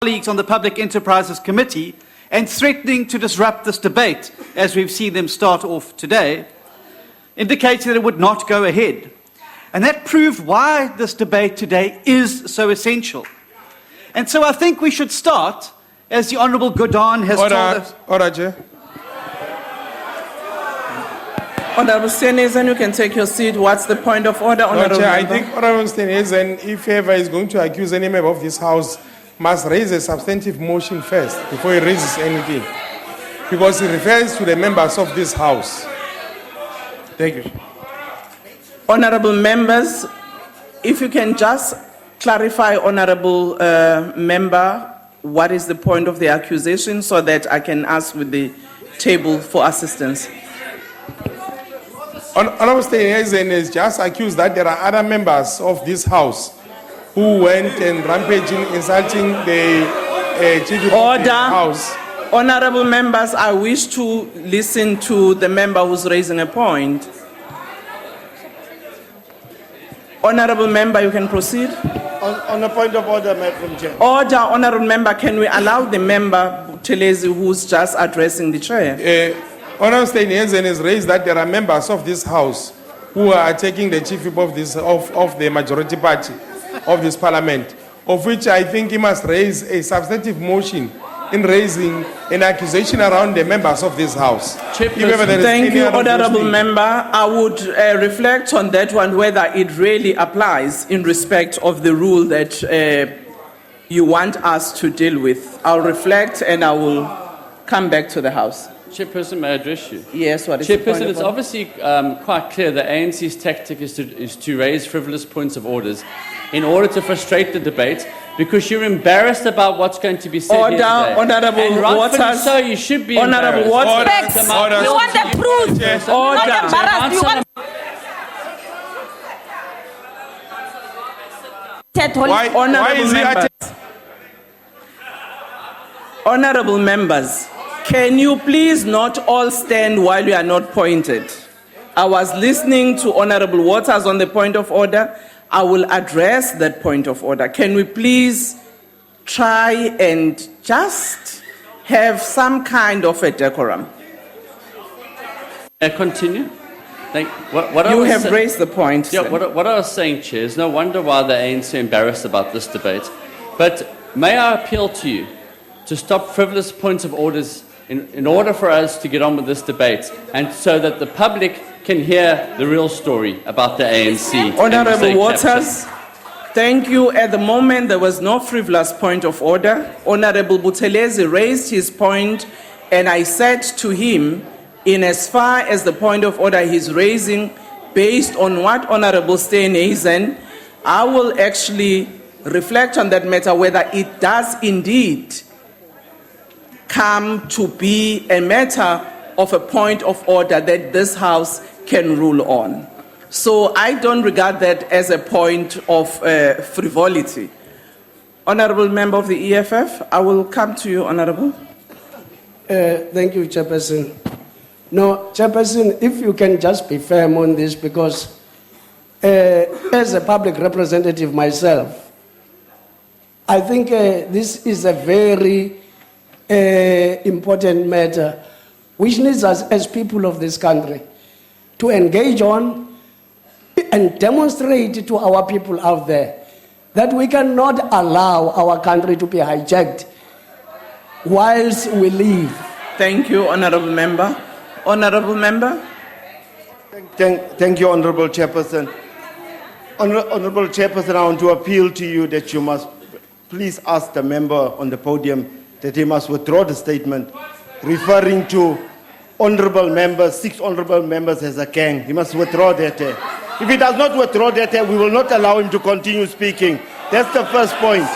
colleagues on the Public Enterprises Committee and threatening to disrupt this debate, as we've seen them start off today, indicating that it would not go ahead. And that proved why this debate today is so essential. And so I think we should start, as the Honourable Godon has told us. Order, Chair. Honourable Stenhuisen, you can take your seat. What's the point of order, Honourable Chair, I Member? think Honourable Stenhuisen, if ever is going to accuse any member of this House, must raise a substantive motion first before he raises anything, because he refers to the members of this House. Thank you. Honourable members, if you can just clarify, Honourable Member, what is the point of the accusation so that I can ask with the table for assistance. Honourable Stenhuisen is just accused that there are other members of this House who went and rampaging, insulting the Chief of Order. the House. Honourable members, I wish to listen to the member who's raising a point. Honourable member, you can proceed. On a point of order, Madam Chair. Order, honourable member, can we allow the member, Buthelezi, who's just addressing the chair? Honourable Stenhuisen has raised that there are members of this House who are attacking the Chief Whip of this of the majority party of this Parliament, of which I think he must raise a substantive motion in raising an accusation around the members of this House. Thank you, Honourable Member. I would reflect on that one, whether it really applies in respect of the rule that you want us to deal with. I'll reflect and I will come back to the House. Chairperson, may I address you? Yes, what is the point Chairperson, of it's order? obviously quite clear that ANC's tactic is to raise frivolous points of orders in order to frustrate the debate, because you're embarrassed about what's going to be said here today. Honourable and rightfully Waters. so, you should be Honourable embarrassed. Waters. Facts. You want the proof. Not embarrassed. You want Why is he attacking? Honourable members, can you please not all stand while you are not pointed? I was listening to Honourable Waters on the point of order. I will address that point of order. Can we please try and just have some kind of a decorum? Continue. You have raised the point. Yeah, sir. what I was saying, Chair, is no wonder why the ANC are embarrassed about this debate. But may I appeal to you to stop frivolous points of orders in order for us to get on with this debate, and so that the public can hear the real story about the ANC. Honourable Waters, thank you. At the moment, there was no frivolous point of order. Honourable Buthelezi raised his point, and I said to him, in as far as the point of order he's raising, based on what Honourable Stenhuisen, I will actually reflect on that matter, whether it does indeed come to be a matter of a point of order that this House can rule on. So I don't regard that as a point of frivolity. Honourable Member of the EFF, I will come to you, Honourable. Thank you, Chairperson. No, Chairperson, if you can just be firm on this, because as a public representative myself, I think this is a very important matter which needs us as people of this country to engage on and demonstrate to our people out there that we cannot allow our country to be hijacked whilst we live. Thank you, Honourable Member. Honourable Member. Thank you, Honourable Chairperson. Honourable Chairperson, I want to appeal to you that you must please ask the member on the podium that he must withdraw the statement referring to honourable members, 6 honourable members as a gang. He must withdraw that. If he does not withdraw that, we will not allow him to continue speaking. That's the first point.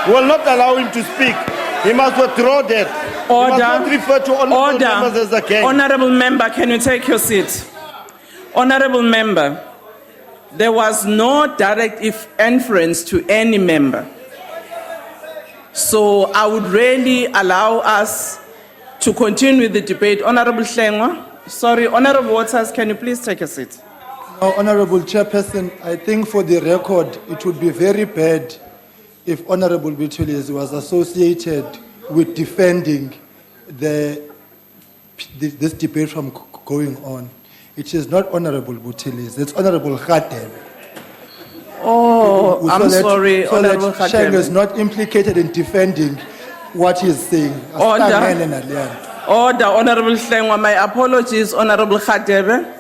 We will not allow him to speak. He must withdraw that. Order. He must not refer to honourable members as a gang. Honourable Member, can you take your seat? Honourable Member, there was no direct inference to any member. So I would really allow us to continue with the debate. Honourable Hlengwa, sorry, Honourable Waters, can you please take a seat? Honourable Chairperson, I think for the record, it would be very bad if Honorable Buthelezi was associated with defending this debate from going on. It is not Honorable Buthelezi, it's Honorable Khatebe. Oh, I'm sorry, Honorable that Sheng is Khatebe. not implicated in defending what he's saying. Order. Order, Honorable Hlengwa, my apologies, Honorable Khatebe.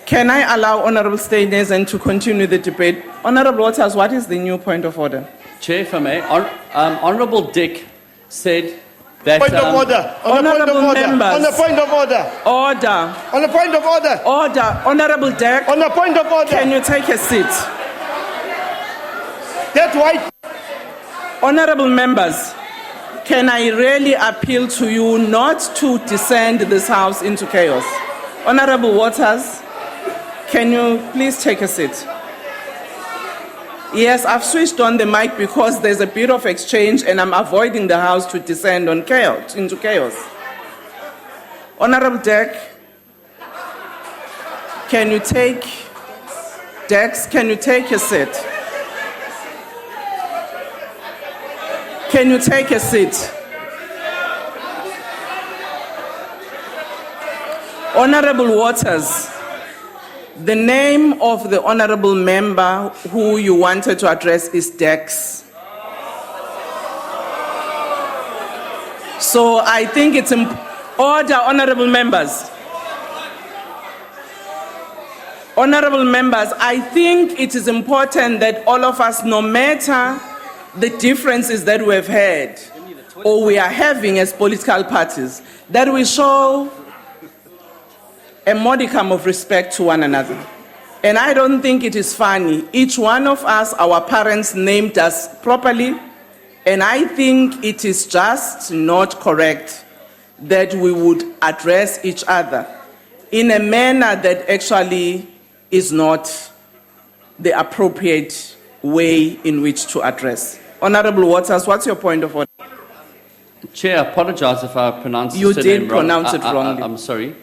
Can I allow Honorable Steenhuisen to continue the debate? Honorable Waters, what is the new point of order? Chair, if I may, Honourable Dick said that... Point of order. On the point of Honourable order. members. On the point of order. Order. On the point of order. Order. Honorable Dick, On the point of order. can you take a seat? That white. Honorable members, can I really appeal to you not to descend this House into chaos? Honorable Waters, can you please take a seat? Yes, I've switched on the mic because there's a bit of exchange and I'm avoiding the House to descend on chaos, into chaos. Honorable Deck, can you take, Dex, can you take a seat? Can you take a seat? Honorable Waters, the name of the honorable member who you wanted to address is Dex. So I think it's order, honorable members. Honorable members, I think it is important that all of us, no matter the differences that we've had or we are having as political parties, that we show a modicum of respect to one another. And I don't think it is funny. Each one of us, our parents named us properly, and I think it is just not correct that we would address each other in a manner that actually is not the appropriate way in which to address. Honorable Waters, what's your point of order? Chair, I apologise if I pronounced You the did name wrong. pronounce it wrongly. I'm sorry.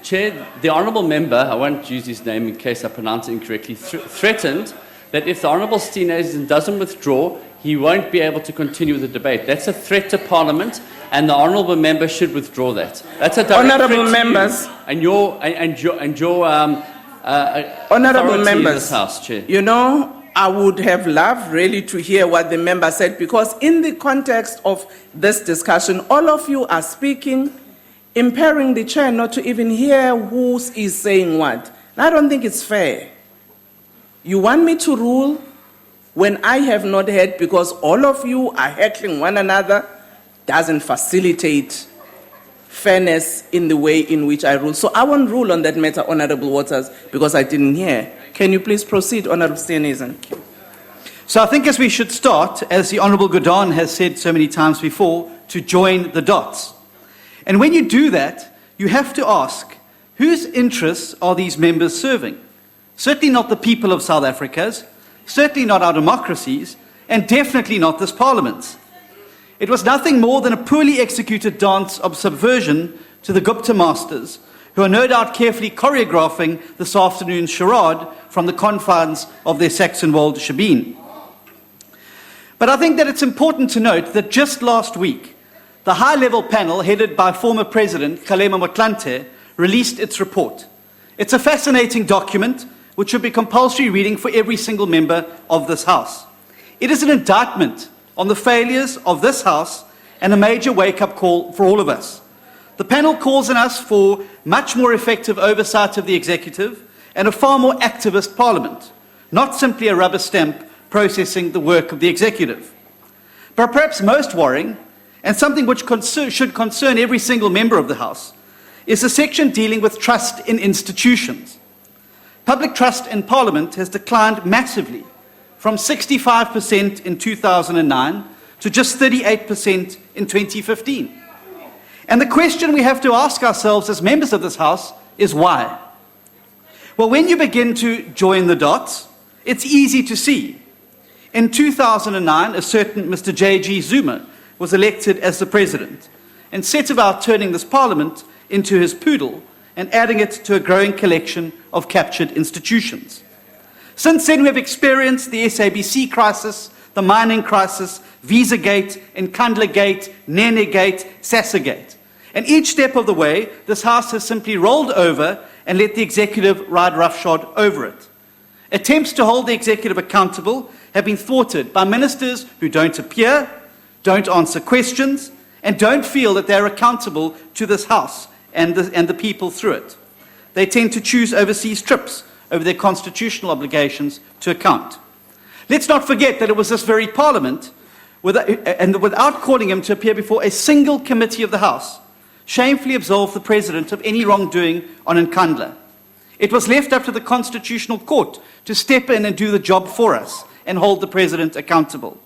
Chair, the honourable member, I won't use his name in case I pronounce it incorrectly, threatened that if the honourable Steenhuisen doesn't withdraw, he won't be able to continue the debate. That's a threat to Parliament, and the honourable member should withdraw that. That's a direct Honourable threat to members. you and your Honorable authority in members, this House, Chair. you know, I would have loved really to hear what the member said, because in the context of this discussion, all of you are speaking, impairing the chair not to even hear who is saying what. And I don't think it's fair. You want me to rule when I have not heard, because all of you are heckling one another, doesn't facilitate fairness in the way in which I rule. So I won't rule on that matter, Honorable Waters, because I didn't hear. Can you please proceed, Honorable Steenhuisen? So I think as we should start, as the Honourable Godon has said so many times before, to join the dots. And when you do that, you have to ask, whose interests are these members serving? Certainly not the people of South Africa's, certainly not our democracies, and definitely not this Parliament's. It was nothing more than a poorly executed dance of subversion to the Gupta masters, who are no doubt carefully choreographing this afternoon's charade from the confines of their Saxonwold shebeen. But I think that it's important to note that just last week, the high-level panel headed by former President Kgalema Motlanthe released its report. It's a fascinating document which should be compulsory reading for every single member of this House. It is an indictment on the failures of this House and a major wake-up call for all of us. The panel calls on us for much more effective oversight of the executive and a far more activist Parliament, not simply a rubber stamp processing the work of the executive. But perhaps most worrying, and something which should concern every single member of the House, is the section dealing with trust in institutions. Public trust in Parliament has declined massively, from 65% in 2009 to just 38% in 2015. And the question we have to ask ourselves as members of this House is why? Well, when you begin to join the dots, it's easy to see. In 2009, a certain Mr. J.G. Zuma was elected as the president and set about turning this Parliament into his poodle and adding it to a growing collection of captured institutions. Since then, we have experienced the SABC crisis, the mining crisis, Visagate, Nkandla-gate, Nene-gate, Sassa-gate. And each step of the way, this House has simply rolled over and let the executive ride roughshod over it. Attempts to hold the executive accountable have been thwarted by ministers who don't appear, don't answer questions, and don't feel that they're accountable to this House and the people through it. They tend to choose overseas trips over their constitutional obligations to account. Let's not forget that it was this very Parliament, without calling him to appear before a single committee of the House, shamefully absolved the President of any wrongdoing on Nkandla. It was left up to the Constitutional Court to step in and do the job for us and hold the President accountable.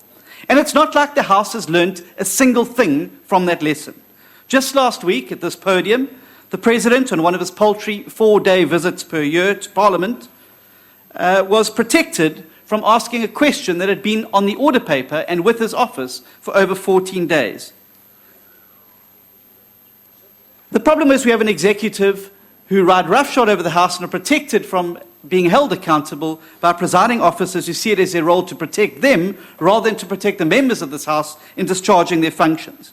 And it's not like the House has learnt a single thing from that lesson. Just last week at this podium, the President, on one of his paltry 4-day visits per year to Parliament, was protected from asking a question that had been on the order paper and with his office for over 14 days. The problem is we have an executive who ride roughshod over the House and are protected from being held accountable by presiding officers who see it as their role to protect them rather than to protect the members of this House in discharging their functions.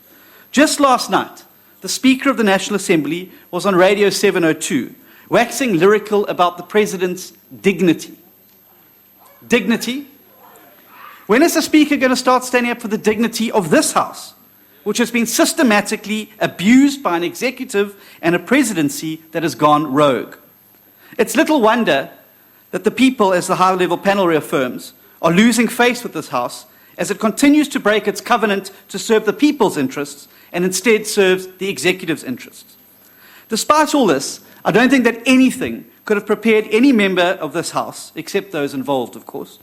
Just last night, the Speaker of the National Assembly was on Radio 702, waxing lyrical about the President's dignity. Dignity? When is the Speaker going to start standing up for the dignity of this House, which has been systematically abused by an executive and a presidency that has gone rogue? It's little wonder that the people, as the high-level panel reaffirms, are losing faith with this House as it continues to break its covenant to serve the people's interests and instead serves the executive's interests. Despite all this, I don't think that anything could have prepared any member of this House, except those involved, of course,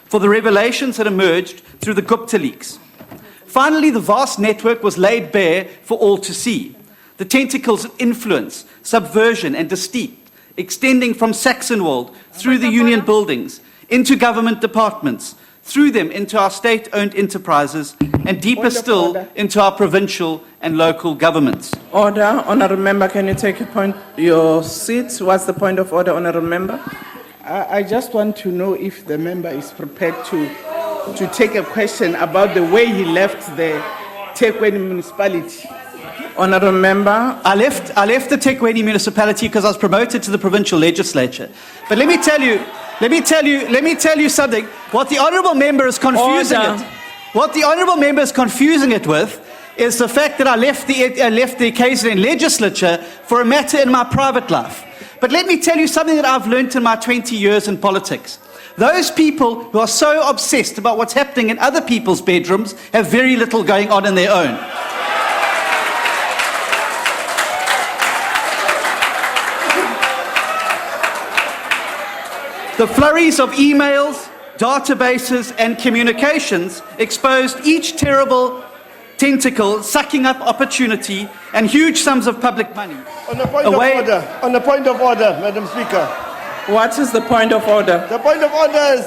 for the revelations that emerged through the Gupta leaks. Finally, the vast network was laid bare for all to see. The tentacles of influence, subversion, and deceit extending from Saxonwold through the union buildings, into government departments, through them into our state-owned enterprises, and deeper still into our provincial and local governments. Order. Honourable Member, can you take your seat? What's the point of order, Honourable Member? I just want to know if the member is prepared to take a question about the way he left the Tekwini municipality. Honourable Member. I left the Tekwini municipality because I was promoted to the provincial legislature. But let me tell you something. What the honourable member is confusing it with is the fact that I left the KZN legislature for a matter in my private life. But let me tell you something that I've learned in my 20 years in politics. Those people who are so obsessed about what's happening in other people's bedrooms have very little going on in their own. The flurries of emails, databases, and communications exposed each terrible tentacle sucking up opportunity and huge sums of public money. On the point of order, Madam Speaker. What is the point of order? The point of order is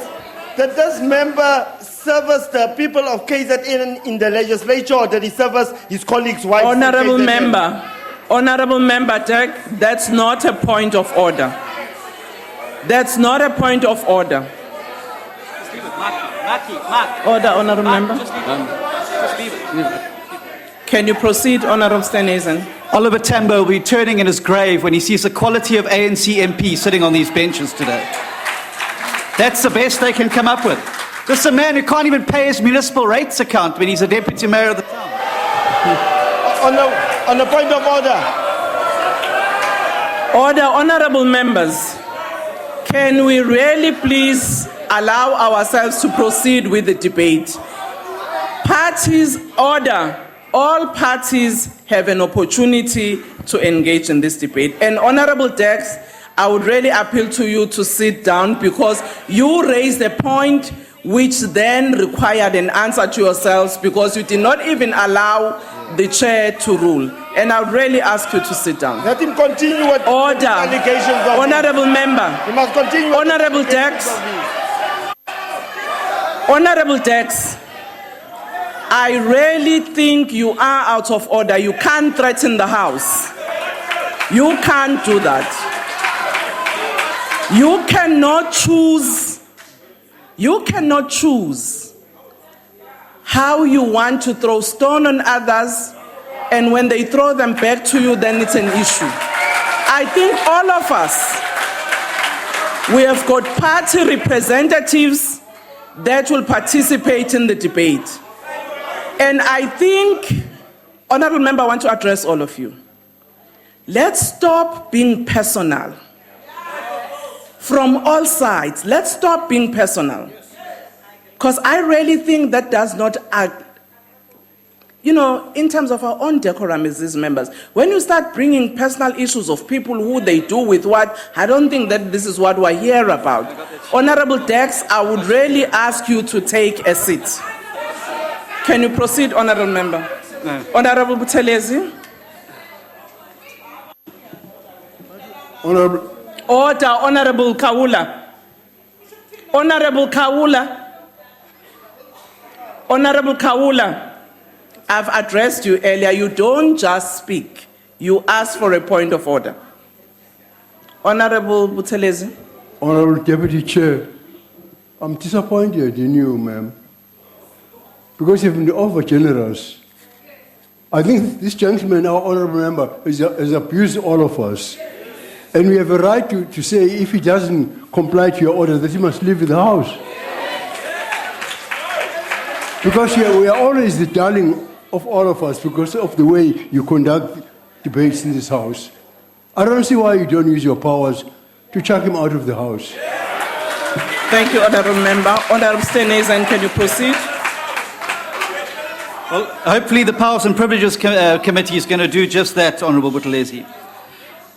that this member serves the people of KZN in the legislature, or that he serves his colleagues' wives. Honourable Member Jack, that's not a point of order. That's not a point of order. Order, Honourable Member. Can you proceed, Honourable Stenhuisen? Oliver Tambo will be turning in his grave when he sees the quality of ANC MPs sitting on these benches today. That's the best they can come up with. This is a man who can't even pay his municipal rates account when he's a deputy mayor of the town. On the point of order. Order, Honourable Members. Can we really please allow ourselves to proceed with the debate? Parties, order. All parties have an opportunity to engage in this debate. And Honourable Dex, I would really appeal to you to sit down because you raised a point which then required an answer to yourselves because you did not even allow the chair to rule. And I would really ask you to sit down. Let him continue with order. Allegations of Honourable Member. He must continue. Honourable Dex. Honourable Dex. I really think you are out of order. You can't threaten the House. You can't do that. You cannot choose how you want to throw stone on others, and when they throw them back to you, then it's an issue. I think all of us, we have got party representatives that will participate in the debate. And I think, Honorable Member, I want to address all of you. Let's stop being personal. From all sides, let's stop being personal. Because I really think that does not act, in terms of our own decorum as these members. When you start bringing personal issues of people, who they do with what, I don't think that this is what we're here about. Honorable Dex, I would really ask you to take a seat. Can you proceed, Honorable Member? No. Honorable Buthelezi? Honorable. Order, Honorable Kawula. Honorable Kawula. Honorable Kawula. I've addressed you earlier. You don't just speak. You ask for a point of order. Honorable Buthelezi. Honorable Deputy Chair, I'm disappointed in you, ma'am, because you've been over-generous. I think this gentleman, our honorable member, has abused all of us. And we have a right to say, if he doesn't comply to your order, that he must leave the house. Because we are always the darling of all of us because of the way you conduct debates in this house. I don't see why you don't use your powers to chuck him out of the house. Thank you, Honorable Member. Honorable Stenezan, can you proceed? Well, hopefully the Powers and Privileges Committee is going to do just that, Honourable Buthelezi.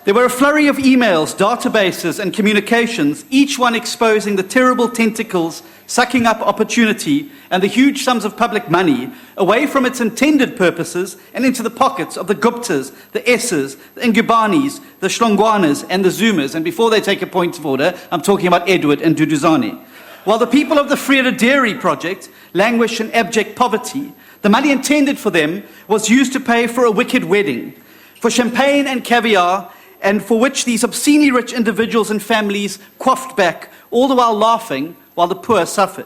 There were a flurry of emails, databases and communications, each one exposing the terrible tentacles sucking up opportunity and the huge sums of public money away from its intended purposes and into the pockets of the Guptas, the S's, the Ngubanis, the Shlongwanas and the Zumas. And before they take a point of order, I'm talking about Edward and Duduzane. While the people of the Vrede Dairy Project languish in abject poverty, the money intended for them was used to pay for a wicked wedding, for champagne and caviar, and for which these obscenely rich individuals and families quaffed back, all the while laughing while the poor suffered.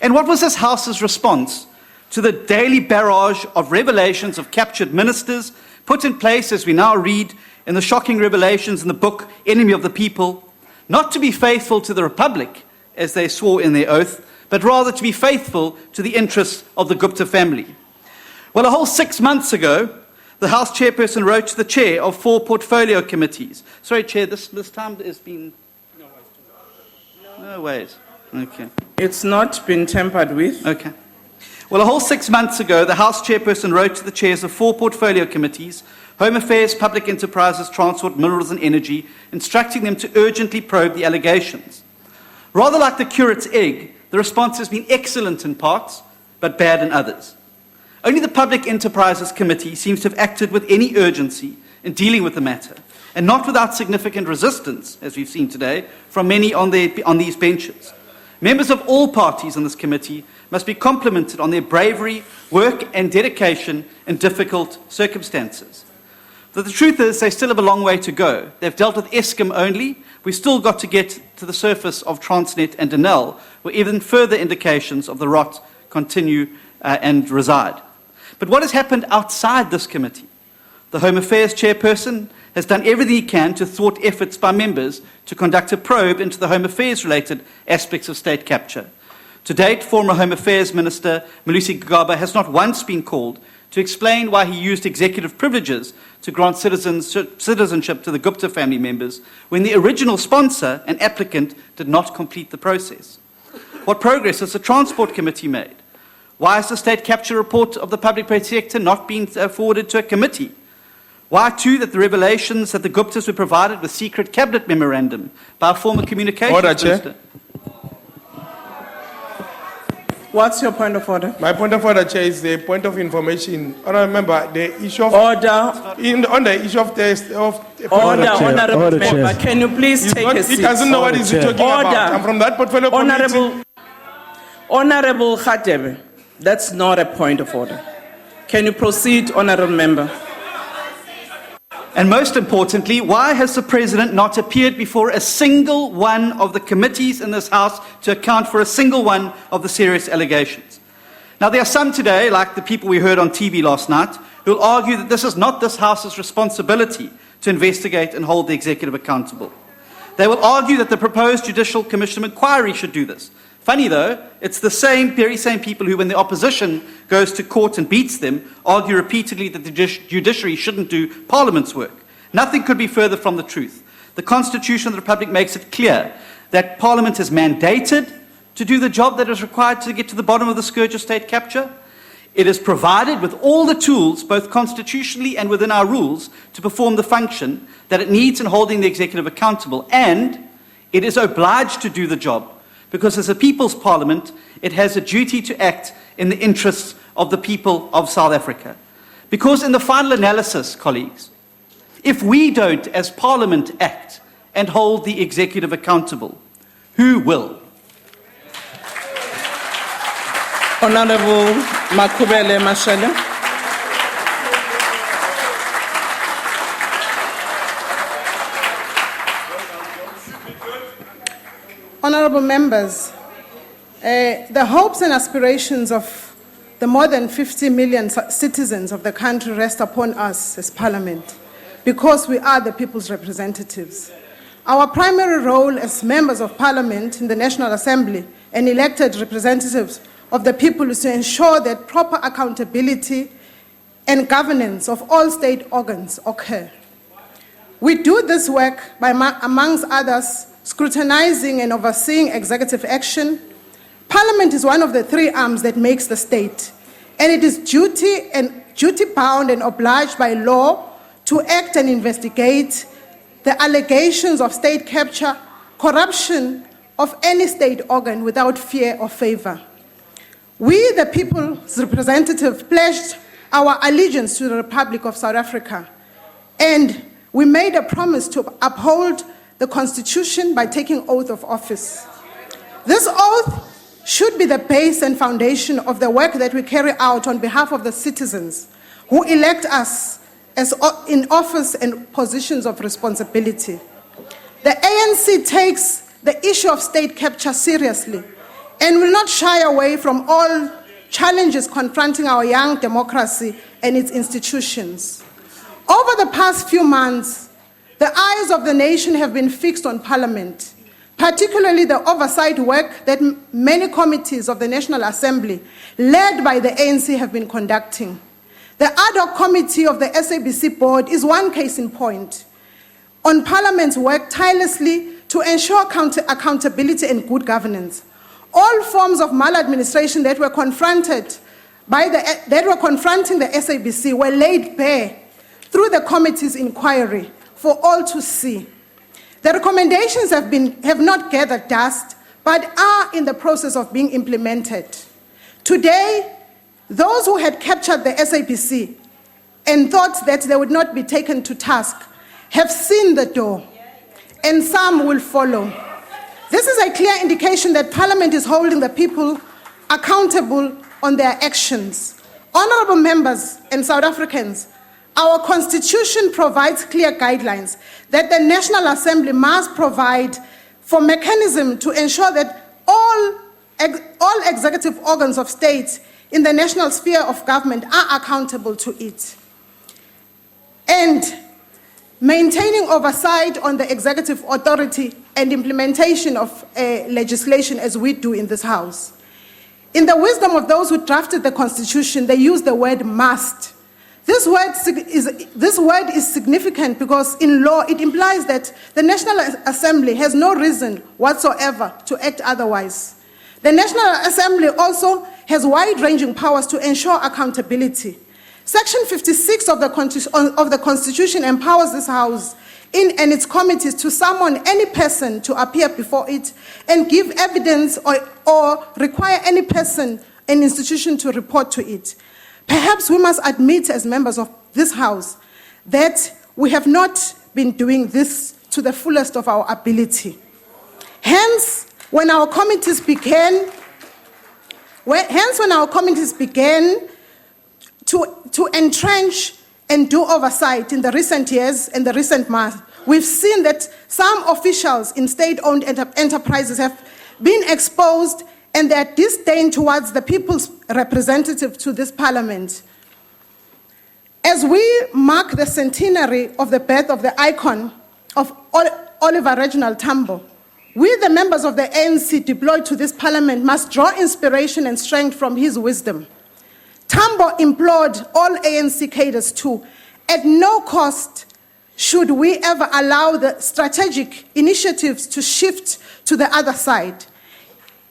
And what was this House's response to the daily barrage of revelations of captured ministers put in place, as we now read in the shocking revelations in the book Enemy of the People, not to be faithful to the Republic, as they swore in their oath, but rather to be faithful to the interests of the Gupta family? Well, a whole 6 months ago, the House chairperson wrote to the chair of 4 portfolio committees. Sorry, Chair, this time has been... No ways. Okay. It's not been tampered with. Okay. Well, a whole 6 months ago, the House chairperson wrote to the chairs of 4 portfolio committees, Home Affairs, Public Enterprises, Transport, Minerals and Energy, instructing them to urgently probe the allegations. Rather like the curate's egg, the response has been excellent in parts, but bad in others. Only the Public Enterprises Committee seems to have acted with any urgency in dealing with the matter, and not without significant resistance, as we've seen today, from many on these benches. Members of all parties on this committee must be complimented on their bravery, work and dedication in difficult circumstances. But the truth is, they still have a long way to go. They've dealt with Eskom only. We've still got to get to the surface of Transnet and Denel, where even further indications of the rot continue and reside. But what has happened outside this committee? The Home Affairs chairperson has done everything he can to thwart efforts by members to conduct a probe into the Home Affairs-related aspects of state capture. To date, former Home Affairs Minister Malusi Gigaba has not once been called to explain why he used executive privileges to grant citizenship to the Gupta family members when the original sponsor and applicant did not complete the process. What progress has the Transport Committee made? Why has the state capture report of the Public Protector not been forwarded to a committee? Why, too, that the revelations that the Guptas were provided with secret cabinet memorandum by a former communications minister? What's your point of order? My point of order, Chair, is the point of information. I remember the issue of... Order. On the issue of test of... Order, Honourable Member. Can you please take a seat? He doesn't know what he's talking about. I'm from that portfolio committee. Honourable Khatebe, that's not a point of order. Can you proceed, Honourable Member? And most importantly, why has the President not appeared before a single one of the committees in this House to account for a single one of the serious allegations? Now, there are some today, like the people we heard on TV last night, who will argue that this is not this House's responsibility to investigate and hold the executive accountable. They will argue that the proposed Judicial Commission of Inquiry should do this. Funny though, it's the very same people who, when the opposition goes to court and beats them, argue repeatedly that the judiciary shouldn't do Parliament's work. Nothing could be further from the truth. The Constitution of the Republic makes it clear that Parliament is mandated to do the job that is required to get to the bottom of the scourge of state capture. It is provided with all the tools, both constitutionally and within our rules, to perform the function that it needs in holding the executive accountable. And it is obliged to do the job, because as a people's parliament, it has a duty to act in the interests of the people of South Africa. Because in the final analysis, colleagues, if we don't, as parliament, act and hold the executive accountable, who will? Honorable Makubele Mashele. Honorable members, the hopes and aspirations of the more than 50 million citizens of the country rest upon us as Parliament, because we are the people's representatives. Our primary role as members of Parliament in the National Assembly and elected representatives of the people is to ensure that proper accountability and governance of all state organs occur. We do this work by, amongst others, scrutinizing and overseeing executive action. Parliament is one of the three arms that makes the state, and it is duty-bound and obliged by law to act and investigate the allegations of state capture, corruption of any state organ without fear or favor. We, the people's representative, pledged our allegiance to the Republic of South Africa, and we made a promise to uphold the Constitution by taking oath of office. This oath should be the base and foundation of the work that we carry out on behalf of the citizens who elect us as in office and positions of responsibility. The ANC takes the issue of state capture seriously and will not shy away from all challenges confronting our young democracy and its institutions. Over the past few months, the eyes of the nation have been fixed on Parliament, particularly the oversight work that many committees of the National Assembly, led by the ANC, have been conducting. The ad hoc committee of the SABC board is one case in point on Parliament's work tirelessly to ensure accountability and good governance. All forms of maladministration that were confronting the SABC were laid bare through the committee's inquiry for all to see. The recommendations have not gathered dust, but are in the process of being implemented. Today, those who had captured the SABC and thought that they would not be taken to task have seen the door, and some will follow. This is a clear indication that Parliament is holding the people accountable on their actions. Honorable members and South Africans, our Constitution provides clear guidelines that the National Assembly must provide for mechanism to ensure that all executive organs of state in the national sphere of government are accountable to it. And maintaining oversight on the executive authority and implementation of legislation as we do in this House. In the wisdom of those who drafted the Constitution, they use the word must. This word is significant because in law it implies that the National Assembly has no reason whatsoever to act otherwise. The National Assembly also has wide-ranging powers to ensure accountability. Section 56 of the Constitution empowers this House and its committees to summon any person to appear before it and give evidence or require any person and institution to report to it. Perhaps we must admit as members of this House that we have not been doing this to the fullest of our ability. Hence, when our committees began to entrench and do oversight in the recent years and the recent months, we've seen that some officials in state-owned enterprises have been exposed and their disdain towards the people's representative to this parliament. As we mark the centenary of the birth of the icon of Oliver Reginald Tambo, we, the members of the ANC deployed to this parliament, must draw inspiration and strength from his wisdom. Tambo implored all ANC cadres to, at no cost, should we ever allow the strategic initiatives to shift to the other side.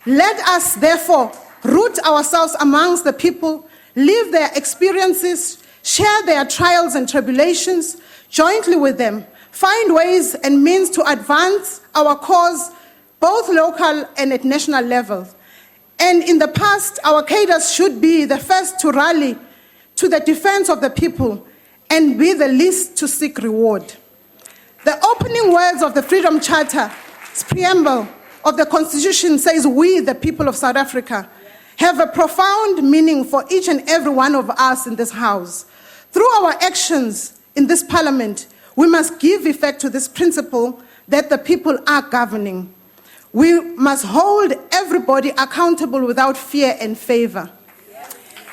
Let us, therefore, root ourselves amongst the people, live their experiences, share their trials and tribulations jointly with them, find ways and means to advance our cause, both local and at national level. And in the past, our cadres should be the first to rally to the defense of the people and be the least to seek reward. The opening words of the Freedom Charter's preamble of the Constitution says, "We, the people of South Africa, have a profound meaning for each and every one of us in this house. Through our actions in this parliament, we must give effect to this principle that the people are governing. We must hold everybody accountable without fear and favor.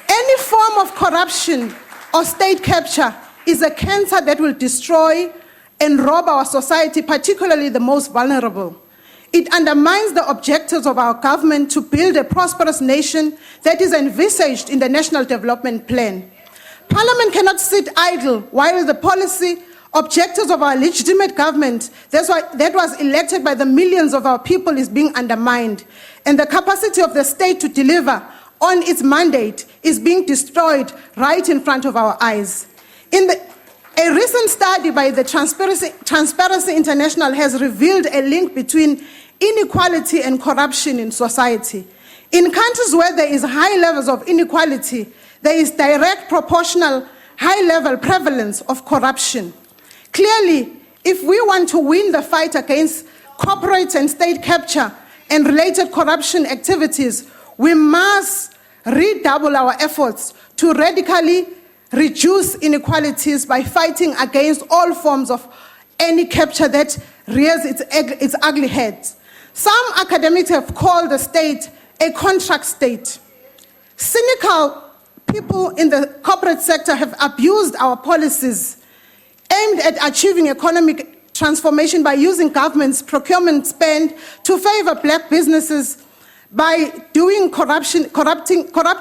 Any form of corruption or state capture is a cancer that will destroy and rob our society, particularly the most vulnerable. It undermines the objectives of our government to build a prosperous nation that is envisaged in the National Development Plan. Parliament cannot sit idle while the policy objectives of our legitimate government that was elected by the millions of our people is being undermined, and the capacity of the state to deliver on its mandate is being destroyed right in front of our eyes. A recent study by the Transparency International has revealed a link between inequality and corruption in society. In countries where there is high levels of inequality, there is direct proportional high-level prevalence of corruption. Clearly, if we want to win the fight against corporate and state capture and related corruption activities, we must redouble our efforts to radically reduce inequalities by fighting against all forms of any capture that rears its ugly head. Some academics have called the state a contract state. Cynical people in the corporate sector have abused our policies aimed at achieving economic transformation by using government's procurement spend to favor black businesses, by doing corrupt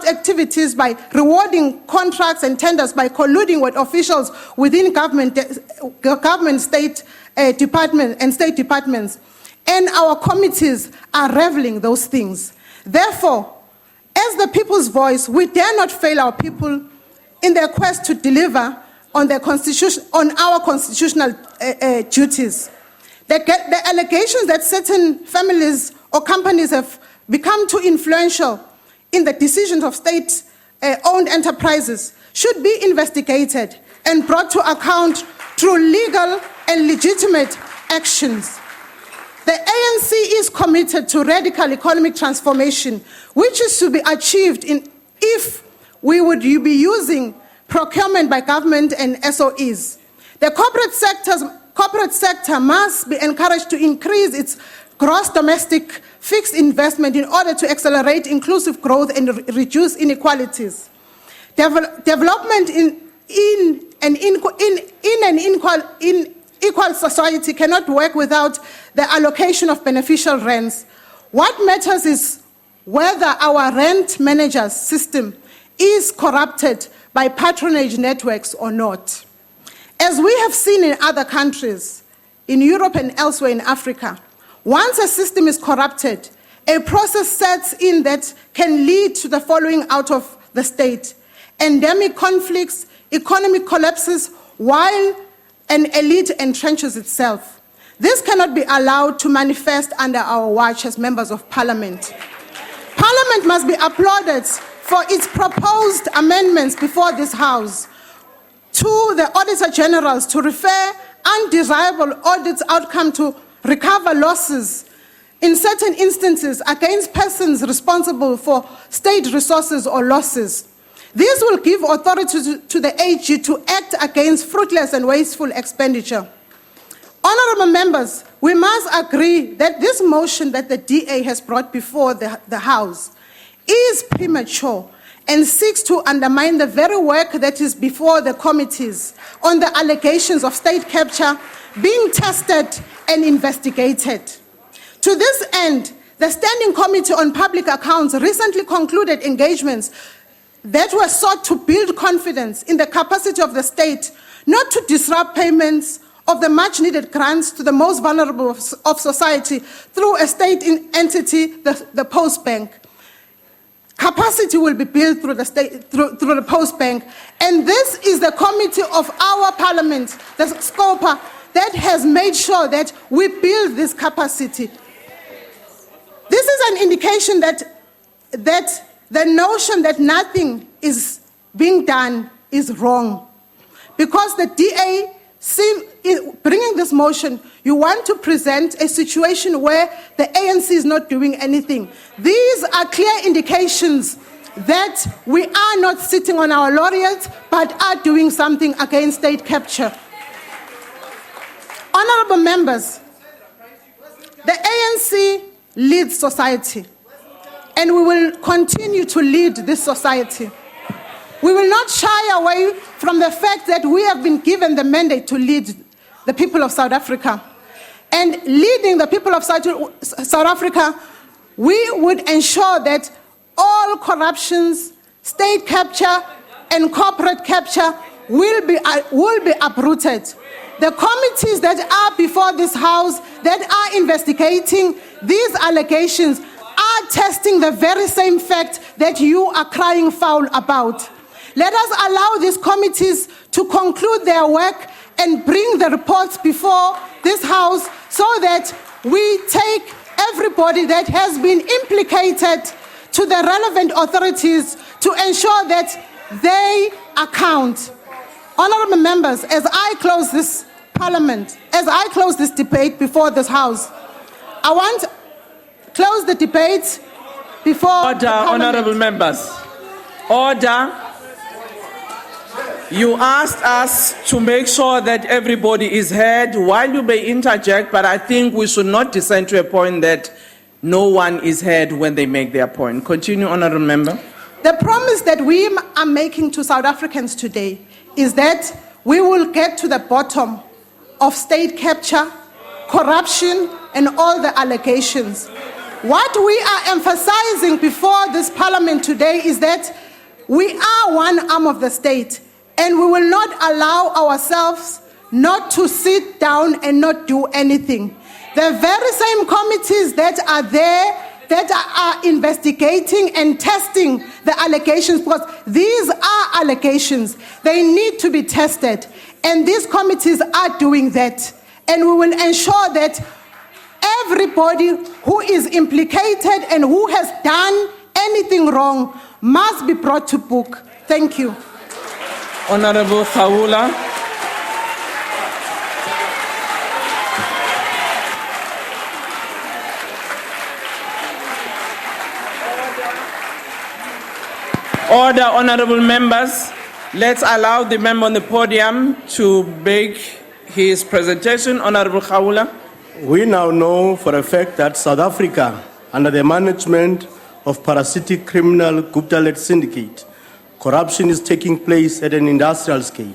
activities, by rewarding contracts and tenders, by colluding with officials within government state department and state departments. And our committees are reveling those things. Therefore, as the people's voice, we dare not fail our people in their quest to deliver on our constitutional duties. The allegations that certain families or companies have become too influential in the decisions of state-owned enterprises should be investigated and brought to account through legal and legitimate actions. The ANC is committed to radical economic transformation, which is to be achieved if we would be using procurement by government and SOEs. The corporate sector must be encouraged to increase its gross domestic fixed investment in order to accelerate inclusive growth and reduce inequalities. Development in an equal society cannot work without the allocation of beneficial rents. What matters is whether our rent managers system is corrupted by patronage networks or not. As we have seen in other countries, in Europe and elsewhere in Africa, once a system is corrupted, a process sets in that can lead to the following out of the state: endemic conflicts, economic collapses, while an elite entrenches itself. This cannot be allowed to manifest under our watch as members of Parliament. Parliament must be applauded for its proposed amendments before this House to the Auditor Generals to refer undesirable audits outcome to recover losses in certain instances against persons responsible for state resources or losses. This will give authority to the AG to act against fruitless and wasteful expenditure. On Honorable members, we must agree that this motion that the DA has brought before the House is premature and seeks to undermine the very work that is before the committees on the allegations of state capture being tested and investigated. To this end, the Standing Committee on Public Accounts recently concluded engagements that were sought to build confidence in the capacity of the state not to disrupt payments of the much-needed grants to the most vulnerable of society through a state entity, the Post Bank. Capacity will be built through the Post Bank, and this is the committee of our parliament, the SCOPA, that has made sure that we build this capacity. This is an indication that the notion that nothing is being done is wrong, because the DA, bringing this motion, you want to present a situation where the ANC is not doing anything. These are clear indications that we are not sitting on our laurels, but are doing something against state capture. Honorable members, the ANC leads society, and we will continue to lead this society. We will not shy away from the fact that we have been given the mandate to lead the people of South Africa. And leading the people of South Africa, we would ensure that all corruptions, state capture, and corporate capture will be uprooted. The committees that are before this House that are investigating these allegations are testing the very same fact that you are crying foul about. Let us allow these committees to conclude their work and bring the reports before this House so that we take everybody that has been implicated to the relevant authorities to ensure that they account. Honorable members, as I close this parliament, as I close this debate before this House, I want to close the debate before Order, honorable members. Order. You asked us to make sure that everybody is heard. While you may interject, but I think we should not descend to a point that no one is heard when they make their point. Continue, honorable member. The promise that we are making to South Africans today is that we will get to the bottom of state capture, corruption, and all the allegations. What we are emphasizing before this parliament today is that we are one arm of the state, and we will not allow ourselves not to sit down and not do anything. The very same committees that are there, that are investigating and testing the allegations, because these are allegations, they need to be tested. And these committees are doing that. And we will ensure that everybody who is implicated and who has done anything wrong must be brought to book. Thank you. Honorable Khawula. Order, honorable members. Let's allow the member on the podium to make his presentation. Honorable Khawula. We now know for a fact that South Africa, under the management of parasitic criminal Gupta-led syndicate, corruption is taking place at an industrial scale.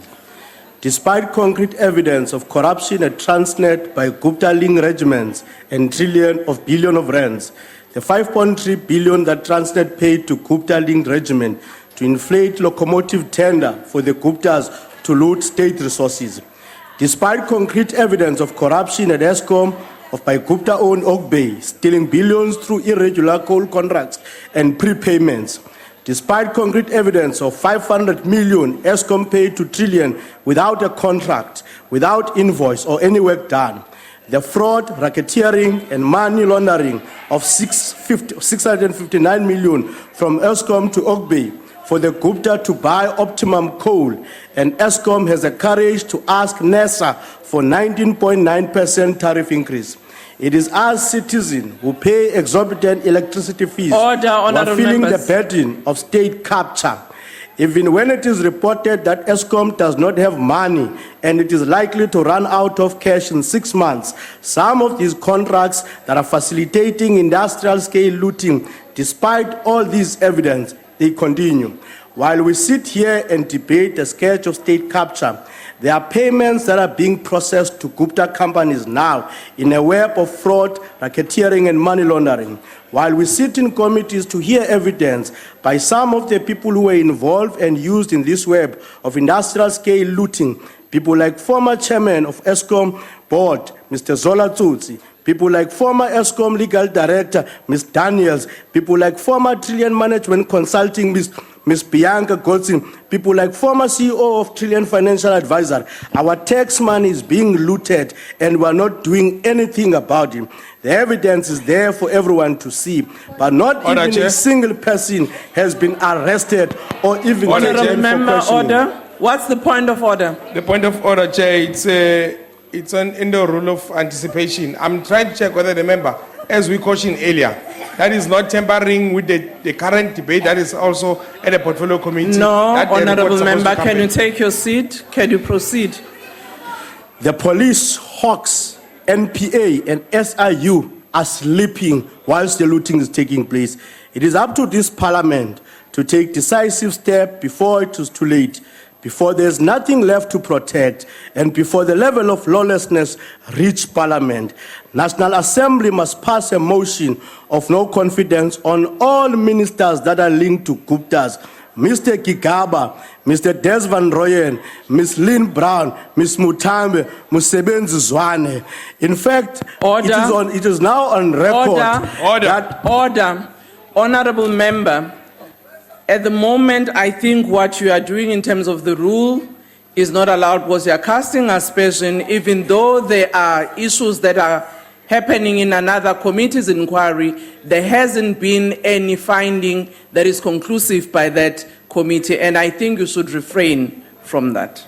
Despite concrete evidence of corruption at Transnet by Gupta-linked regiments and billions of rands, the 5.3 billion that Transnet paid to Gupta-linked regiment to inflate locomotive tender for the Guptas to loot state resources. Despite concrete evidence of corruption at Eskom by Gupta-owned Oak Bay, stealing billions through irregular coal contracts and prepayments. Despite concrete evidence of 500 million Eskom paid to Trillion without a contract, without invoice or any work done. The fraud, racketeering and money laundering of 659 million from Eskom to Oak Bay for the Gupta to buy optimum coal, and Eskom has the courage to ask NESA for 19.9% tariff increase. It is us citizens who pay exorbitant electricity fees while feeling the burden of state capture. Even when it is reported that ESCOM does not have money and it is likely to run out of cash in 6 months, some of these contracts that are facilitating industrial scale looting, despite all this evidence, they continue. While we sit here and debate the sketch of state capture, there are payments that are being processed to Gupta companies now in a web of fraud, racketeering, and money laundering. While we sit in committees to hear evidence by some of the people who were involved and used in this web of industrial scale looting, people like former chairman of ESCOM board, Mr. Zola Tsutsi, people like former ESCOM legal director, Ms. Daniels, people like former Trillion Management Consulting, Ms. Bianca Goldstein, people like former CEO of Trillion Financial Advisor. Our tax money is being looted and we're not doing anything about it. The evidence is there for everyone to see, but not Order, even Chair. a single person has been arrested or even Order, taken Chair. for Member, questioning. order. What's the point of order? The point of order, Chair, it's in the rule of anticipation. I'm trying to check whether the member, as we cautioned earlier, that is not tampering with the current debate that is also at the portfolio committee. No, that the report honorable is supposed member, to can you come take your seat? Can you proceed? The police, Hawks, NPA, and SIU are sleeping whilst the looting is taking place. It is up to this parliament to take decisive steps before it is too late, before there is nothing left to protect, and before the level of lawlessness reach parliament. National Assembly must pass a motion of no confidence on all ministers that are linked to Guptas. Mr. Gigaba, Mr. Desvan Royen, Ms. Lynn Brown, Ms. Mutambe, Musebenzi Zwane. In fact, Order. it is now on record Order. that Order. Honorable member, at the moment, I think what you are doing in terms of the rule is not allowed because you are casting aspersion, even though there are issues that are happening in another committee's inquiry, there hasn't been any finding that is conclusive by that committee, and I think you should refrain from that.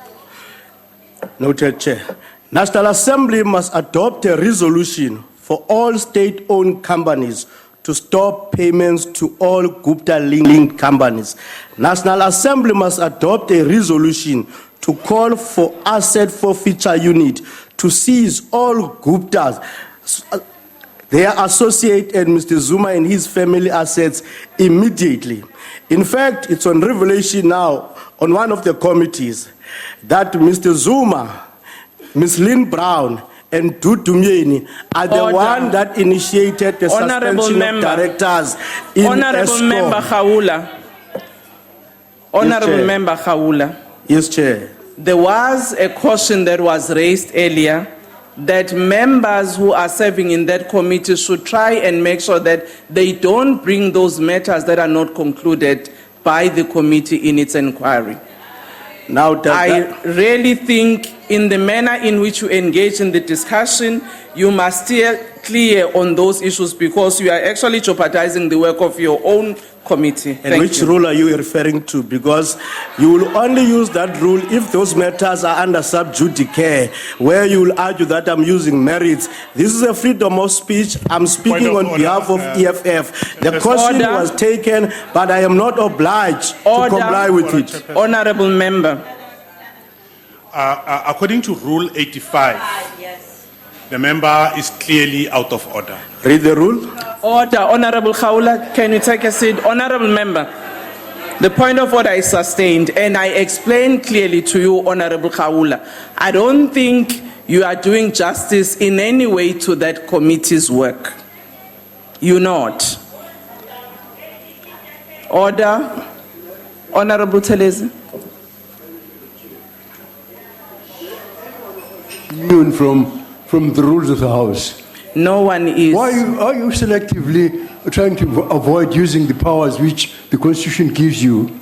Noted, Chair. National Assembly must adopt a resolution for all state-owned companies to stop payments to all Gupta-linked companies. National Assembly must adopt a resolution to call for asset forfeiture unit to seize all Guptas, their associate and Mr. Zuma and his family assets immediately. In fact, it's on revelation now on one of the committees that Mr. Zuma, Ms. Lynn Brown, and Dudumieni are the Order. one that initiated the Honorable suspension member. of directors in Honorable ESCOM. member Khawula. Honorable Chair. member Khawula. Yes, Chair. There was a caution that was raised earlier that members who are serving in that committee should try and make sure that they don't bring those matters that are not concluded by the committee in its inquiry. Now, I really think in the manner in which you engage in the discussion, you must steer clear on those issues because you are actually jeopardizing the work of your own committee. And which rule are you referring to? Because you will only use that rule if those matters are under sub judice, where you will argue that I'm using merits. This is a freedom of speech. I'm speaking on behalf of EFF. The caution was taken, but I am not obliged to comply with it. Honorable member. According to Rule 85, the member is clearly out of order. Read the rule. Order. Honorable Khawula, can you take a seat? Honorable member, the point of order is sustained, and I explained clearly to you, Honorable Khawula. I don't think you are doing justice in any way to that committee's work. You're not. Order. Honorable Telezi. From the rules of the House. No one is. Why are you selectively trying to avoid using the powers which the Constitution gives you?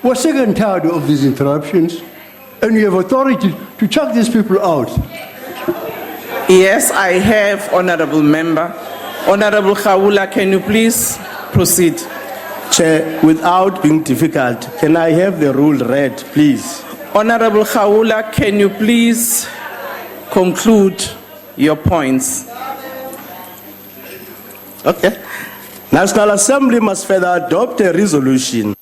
We're sick and tired of these interruptions, and you have authority to chuck these people out. Yes, I have, Honorable Member. Honorable Khawula, can you please proceed? Chair, without being difficult, can I have the rule read, please? Honorable Khawula, can you please conclude your points? Okay. National Assembly must further adopt a resolution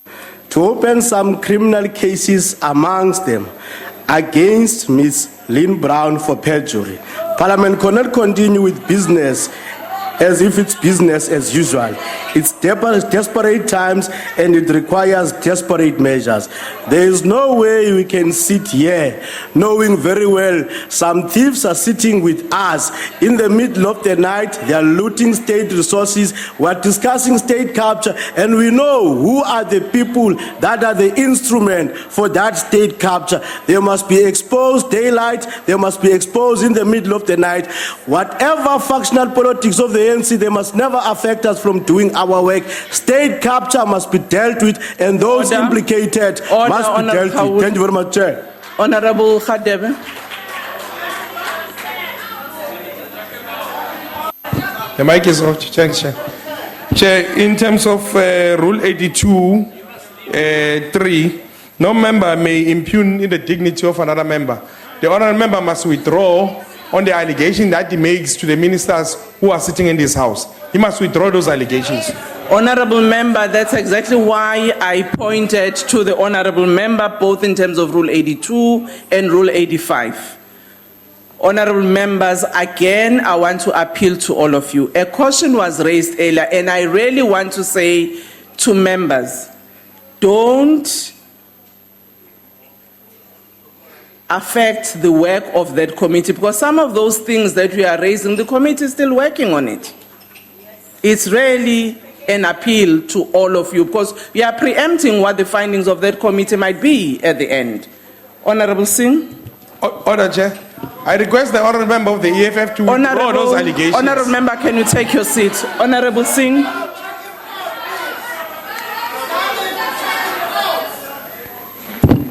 to open some criminal cases, amongst them against Ms. Lynn Brown for perjury. Parliament cannot continue with business as if it's business as usual. It's desperate times and it requires desperate measures. There is no way we can sit here knowing very well some thieves are sitting with us in the middle of the night. They are looting state resources. We're discussing state capture and we know who are the people that are the instrument for that state capture. They must be exposed daylight. They must be exposed in the middle of the night. Whatever factional politics of the ANC, they must never affect us from doing our work. State capture must be dealt with and those implicated must be dealt with. Thank you very much, Chair. Honorable Khadebe. The mic is off. Chair. Chair, in terms of Rule 82(3), no member may impugn the dignity of another member. The honourable member must withdraw on the allegation that he makes to the ministers who are sitting in this house. He must withdraw those allegations. Honorable member, that's exactly why I pointed to the honorable member, both in terms of Rule 82 and Rule 85. Honorable members, again, I want to appeal to all of you. A question was raised earlier, and I really want to say to members, don't affect the work of that committee, because some of those things that we are raising, the committee is still working on it. It's really an appeal to all of you, because we are preempting what the findings of that committee might be at the end. Honorable Singh. Order, Chair. I request the honorable member of the EFF to withdraw those allegations. Honorable member, can you take your seat? Honorable Singh.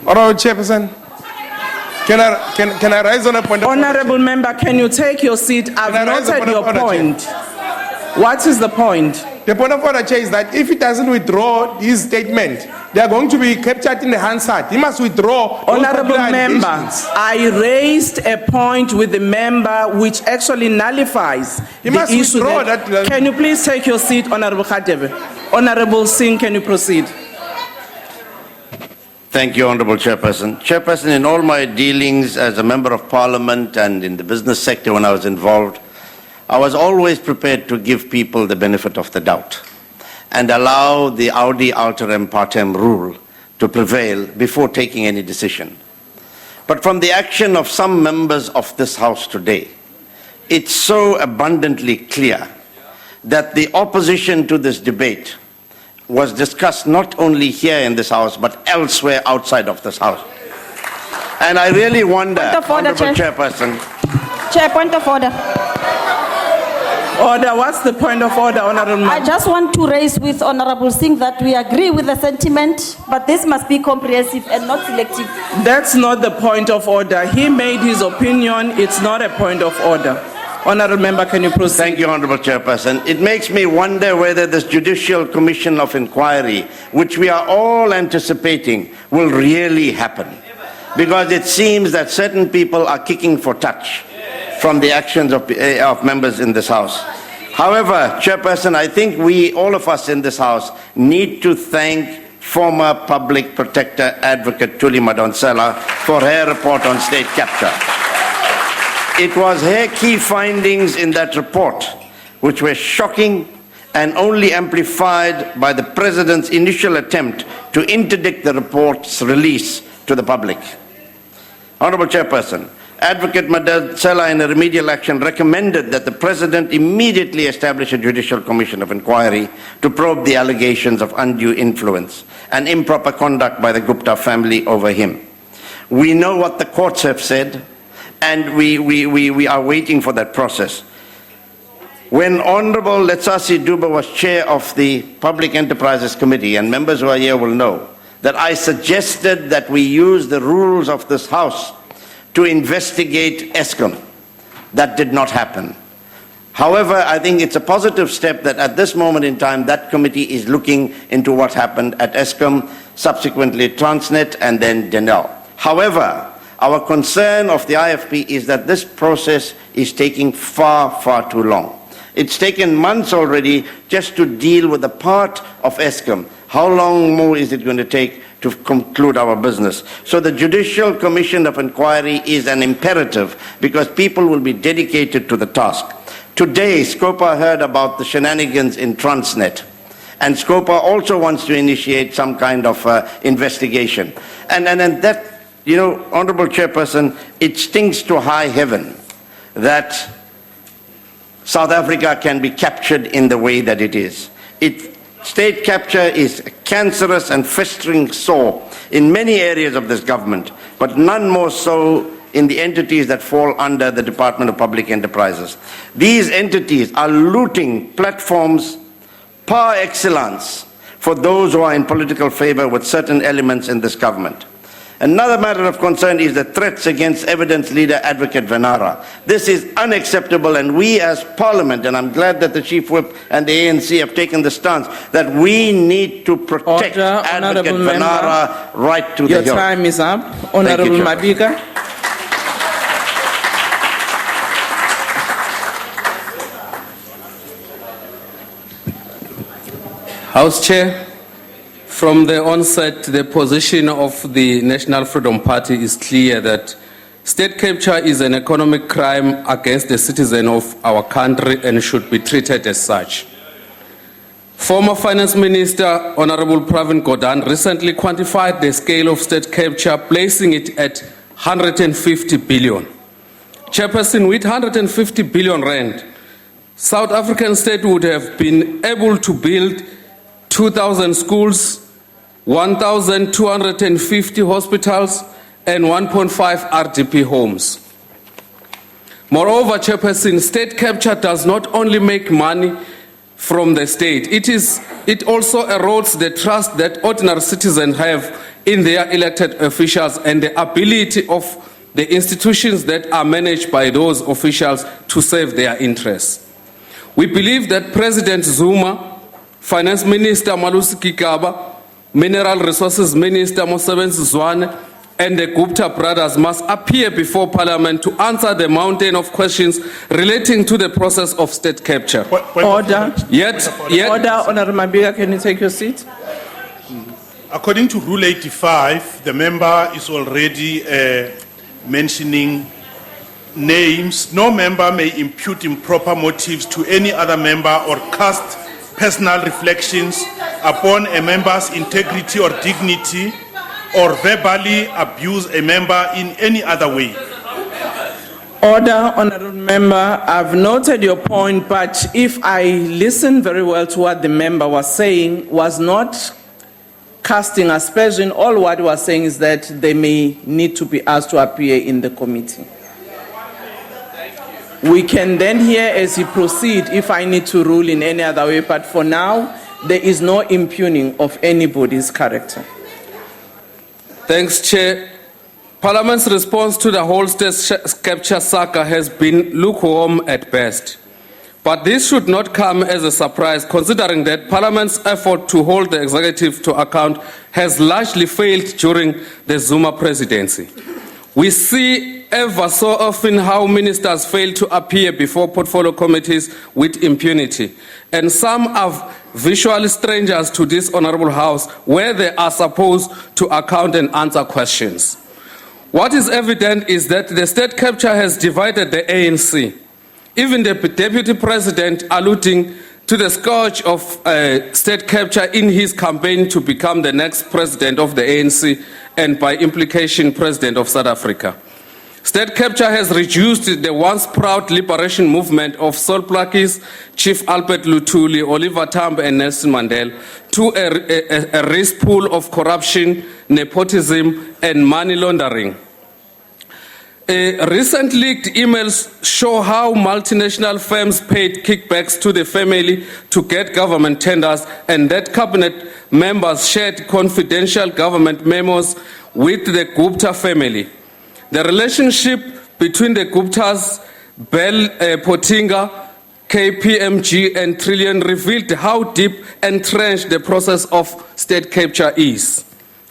Honorable Chairperson. Can I rise on a point of order? Honorable member, can you take your seat? I've noted your point. What is the point? The point of order, Chair, is that if he doesn't withdraw his statement, they are going to be captured in the Hansard. He must withdraw. Honorable member, I raised a point with the member which actually nullifies he the must issue. Withdraw that. Can you please take your seat, Honorable Khadebe? Honorable Singh, can you proceed? Thank you, Honorable Chairperson. Chairperson, in all my dealings as a member of Parliament and in the business sector when I was involved, I was always prepared to give people the benefit of the doubt and allow the audi alteram partem rule to prevail before taking any decision. But from the action of some members of this House today, it's so abundantly clear that the opposition to this debate was discussed not only here in this House, but elsewhere outside of this House. And I really wonder, Honorable Chairperson. Chair, point of order. Order, what's the point of order, Honorable Member? I just want to raise with Honorable Singh that we agree with the sentiment, but this must be comprehensive and not selective. That's not the point of order. He made his opinion. It's not a point of order. Honorable Member, can you proceed? Thank you, Honorable Chairperson. It makes me wonder whether this Judicial Commission of Inquiry, which we are all anticipating, will really happen. Because it seems that certain people are kicking for touch from the actions of members in this House. However, Chairperson, I think all of us in this House, need to thank former Public Protector Advocate Thuli Madonsela for her report on state capture. It was her key findings in that report which were shocking and only amplified by the President's initial attempt to interdict the report's release to the public. Honorable Chairperson, Advocate Madonsela in a remedial action recommended that the President immediately establish a Judicial Commission of Inquiry to probe the allegations of undue influence and improper conduct by the Gupta family over him. We know what the courts have said, and we are waiting for that process. When Honorable Letsasi Dube was chair of the Public Enterprises Committee, and members who are here will know, that I suggested that we use the rules of this House to investigate Eskom. That did not happen. However, I think it's a positive step that at this moment in time, that committee is looking into what happened at Eskom, subsequently Transnet, and then Denel. However, our concern of the IFP is that this process is taking far, far too long. It's taken months already just to deal with the part of Eskom. How long more is it going to take to conclude our business? So the Judicial Commission of Inquiry is an imperative because people will be dedicated to the task. Today, Scopa heard about the shenanigans in Transnet. And Scopa also wants to initiate some kind of investigation. And that, you know, Honorable Chairperson, it stinks to high heaven that South Africa can be captured in the way that it is. State capture is a cancerous and festering sore in many areas of this government, but none more so in the entities that fall under the Department of Public Enterprises. These entities are looting platforms par excellence for those who are in political favor with certain elements in this government. Another matter of concern is the threats against evidence leader Advocate Venara. This is unacceptable, and we as Parliament, and I'm glad that the Chief Whip and the ANC have taken the stance that we need to protect Advocate Venara right to the hill. Your time is up. Honorable Mabika. House Chair, from the onset, the position of the National Freedom Party is clear that state capture is an economic crime against the citizen of our country and should be treated as such. Former Finance Minister Honorable Pravin Gordhan recently quantified the scale of state capture, placing it at 150 billion. Chairperson, with 150 billion rand, South African state would have been able to build 2,000 schools, 1,250 hospitals, and 1.5 RDP homes. Moreover, Chairperson, state capture does not only make money from the state, it also erodes the trust that ordinary citizens have in their elected officials and the ability of the institutions that are managed by those officials to serve their interests. We believe that President Zuma, Finance Minister Malusi Gigaba, Mineral Resources Minister Mosebenzi Zwane, and the Gupta brothers must appear before Parliament to answer the mountain of questions relating to the process of state capture. Order. Yet, Order, Honorable Mabika, can you take your seat? According to Rule 85, the member is already mentioning names. No member may impute improper motives to any other member or cast personal reflections upon a member's integrity or dignity, or verbally abuse a member in any other way. Order, Honourable Member. I've noted your point, but if I listened very well to what the member was saying, was not casting aspersion. All what he was saying is that they may need to be asked to appear in the committee. We can then hear as he proceed if I need to rule in any other way, but for now, there is no impugning of anybody's character. Thanks, Chair. Parliament's response to the whole state capture saga has been lukewarm at best. But this should not come as a surprise, considering that Parliament's effort to hold the executive to account has largely failed during the Zuma presidency. We see ever so often how ministers fail to appear before portfolio committees with impunity. And some are visually strangers to this honorable house where they are supposed to account and answer questions. What is evident is that the state capture has divided the ANC. Even the deputy president alluding to the scourge of state capture in his campaign to become the next president of the ANC and by implication president of South Africa. State capture has reduced the once proud liberation movement of Sol Plaatjes, Chief Albert Luthuli, Oliver Tambo and Nelson Mandela to a risk pool of corruption, nepotism and money laundering. Recent leaked emails show how multinational firms paid kickbacks to the family to get government tenders and that cabinet members shared confidential government memos with the Gupta family. The relationship between the Guptas, Bell Pottinger, KPMG and Trillion revealed how deep entrenched the process of state capture is.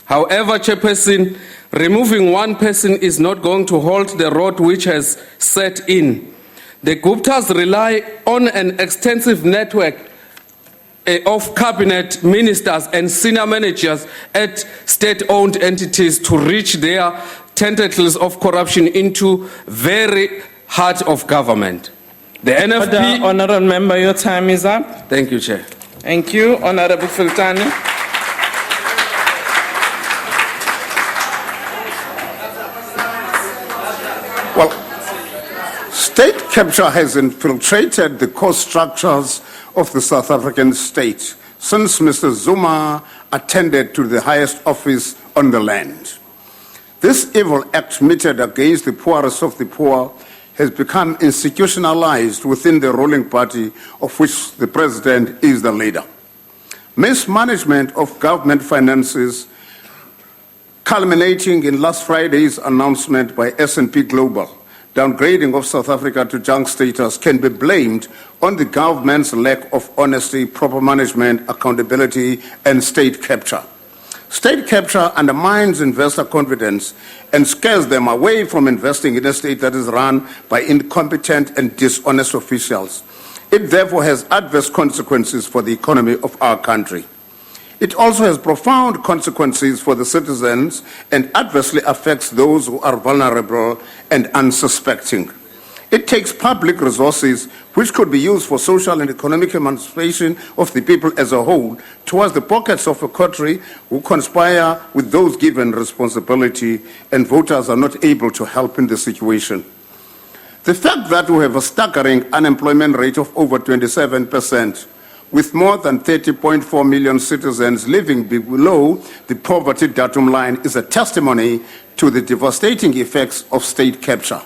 However, Chairperson, removing one person is not going to halt the road which has set in. The Guptas rely on an extensive network of cabinet ministers and senior managers at state-owned entities to reach their tentacles of corruption into very heart of government. The NFP... Honourable Member, your time is up. Thank you, Chair. Thank you. Honourable Filtani. Well, state capture has infiltrated the core structures of the South African state since Mr. Zuma attended to the highest office on the land. This evil act meted against the poorest of the poor has become institutionalized within the ruling party of which the president is the leader. Mismanagement of government finances, culminating in last Friday's announcement by S&P Global, downgrading of South Africa to junk status, can be blamed on the government's lack of honesty, proper management, accountability, and state capture. State capture undermines investor confidence and scares them away from investing in a state that is run by incompetent and dishonest officials. It therefore has adverse consequences for the economy of our country. It also has profound consequences for the citizens and adversely affects those who are vulnerable and unsuspecting. It takes public resources which could be used for social and economic emancipation of the people as a whole towards the pockets of a country who conspire with those given responsibility, and voters are not able to help in the situation. The fact that we have a staggering unemployment rate of over 27%, with more than 30.4 million citizens living below the poverty datum line, is a testimony to the devastating effects of state capture.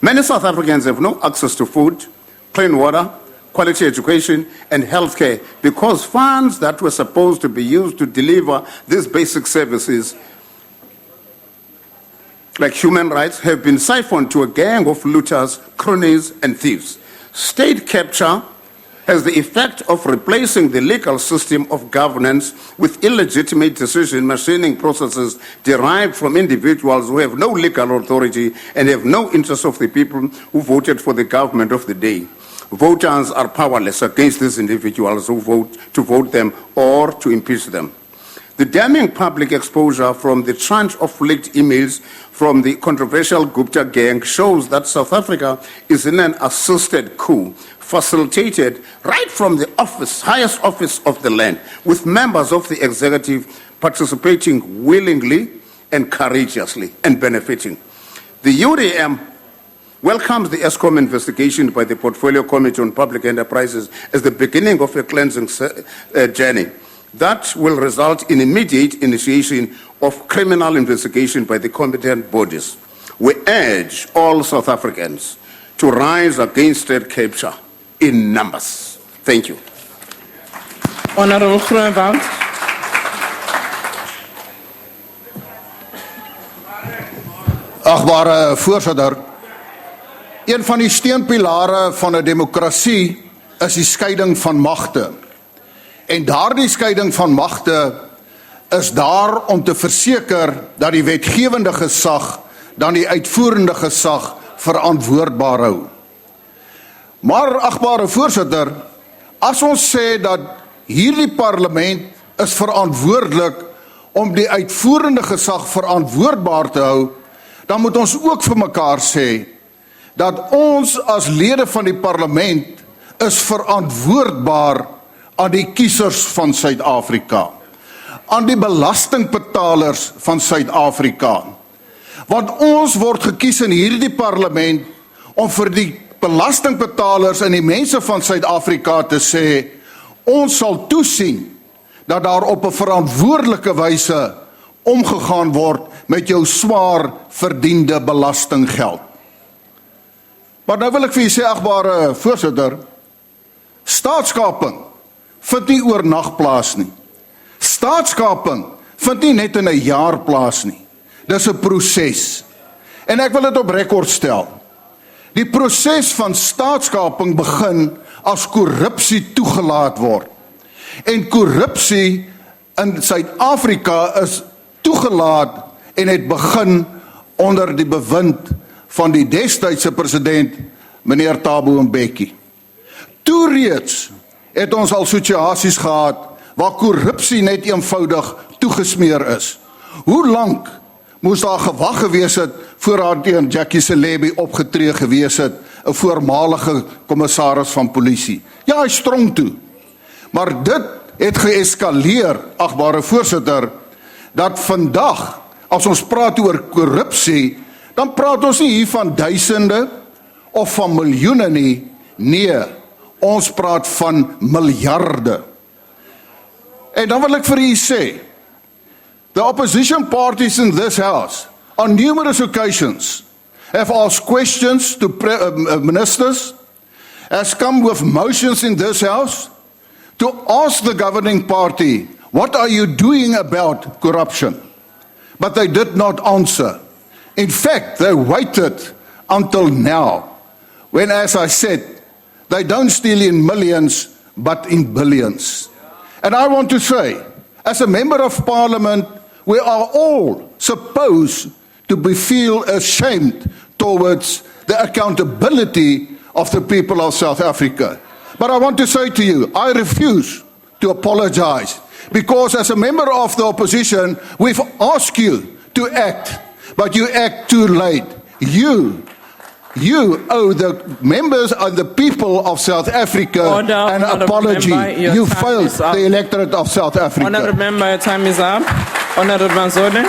Many South Africans have no access to food, clean water, quality education, and healthcare because funds that were supposed to be used to deliver these basic services, like human rights, have been siphoned to a gang of looters, cronies, and thieves. State capture has the effect of replacing the legal system of governance with illegitimate decision machining processes derived from individuals who have no legal authority and have no interest of the people who voted for the government of the day. Voters are powerless against these individuals who vote to vote them or to impeach them. The damning public exposure from the tranche of leaked emails from the controversial Gupta gang shows that South Africa is in an assisted coup, facilitated right from the highest office of the land, with members of the executive participating willingly and courageously and benefiting. The UDM welcomes the ESCOM investigation by the Portfolio Committee on Public Enterprises as the beginning of a cleansing journey that will result in immediate initiation of criminal investigation by the competent bodies. We urge all South Africans to rise against state capture in numbers. Thank you. Honourable Groenewald. Agbare voorsitter, een van die steunpilare van 'n demokrasie is die skeiding van magte. En daardie skeiding van magte is daar om te verseker dat die wetgewende gesag dan die uitvoerende gesag verantwoordbaar hou. Maar agbare voorsitter, as ons sê dat hierdie parlement is verantwoordelik om die uitvoerende gesag verantwoordbaar te hou, dan moet ons ook vir mekaar sê dat ons as lede van die parlement is verantwoordbaar aan die kiesers van Suid-Afrika, aan die belastingbetalers van Suid-Afrika. Want ons word gekies in hierdie parlement om vir die belastingbetalers en die mense van Suid-Afrika te sê, ons sal toesien dat daar op 'n verantwoordelike wyse omgegaan word met jou swaar verdiende belastinggeld. Maar nou wil ek vir julle sê, agbare voorsitter, staatskaping vind nie oornag plaas nie. Staatskaping vind nie net in 'n jaar plaas nie. Dis 'n proses. En ek wil dit op rekord stel. Die proses van staatskaping begin as korrupsie toegelaat word. En korrupsie in Suid-Afrika is toegelaat en het begin onder die bewind van die destydse president, meneer Thabo Mbeki. Toe reeds het ons al situasies gehad waar korrupsie net eenvoudig toegesmeer is. Hoe lank moes daar gewag gewees het voor haar teen Jackie Celebi opgetree gewees het, 'n voormalige kommissaris van polisie? Ja, hy strong toe. Maar dit het geeskaleer, agbare voorsitter, dat vandag, as ons praat oor korrupsie, dan praat ons nie hier van duisende of van miljoene nie. Nee, ons praat van miljarde. En dan wil ek vir u sê, the opposition parties in this house, on numerous occasions, have asked questions to ministers, has come with motions in this house to ask the governing party, what are you doing about corruption? But they did not answer. In fact, they waited until now, when, as I said, they don't steal in millions, but in billions. And I want to say, as a member of parliament, we are all supposed to feel ashamed towards the accountability of the people of South Africa. But I want to say to you, I refuse to apologize, because as a member of the opposition, we've asked you to act, but you act too late. You owe the members and the people of South Africa an apology. You failed the electorate of South Africa. Honourable member, your time is up. Honourable Manzone.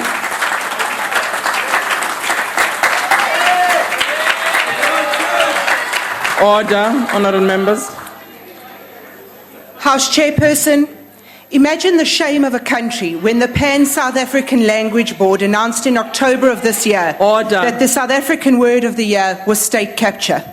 Order, honourable members. House Chairperson, imagine the shame of a country when the Pan-South African Language Board announced in October of this year that the South African word of the year was state capture.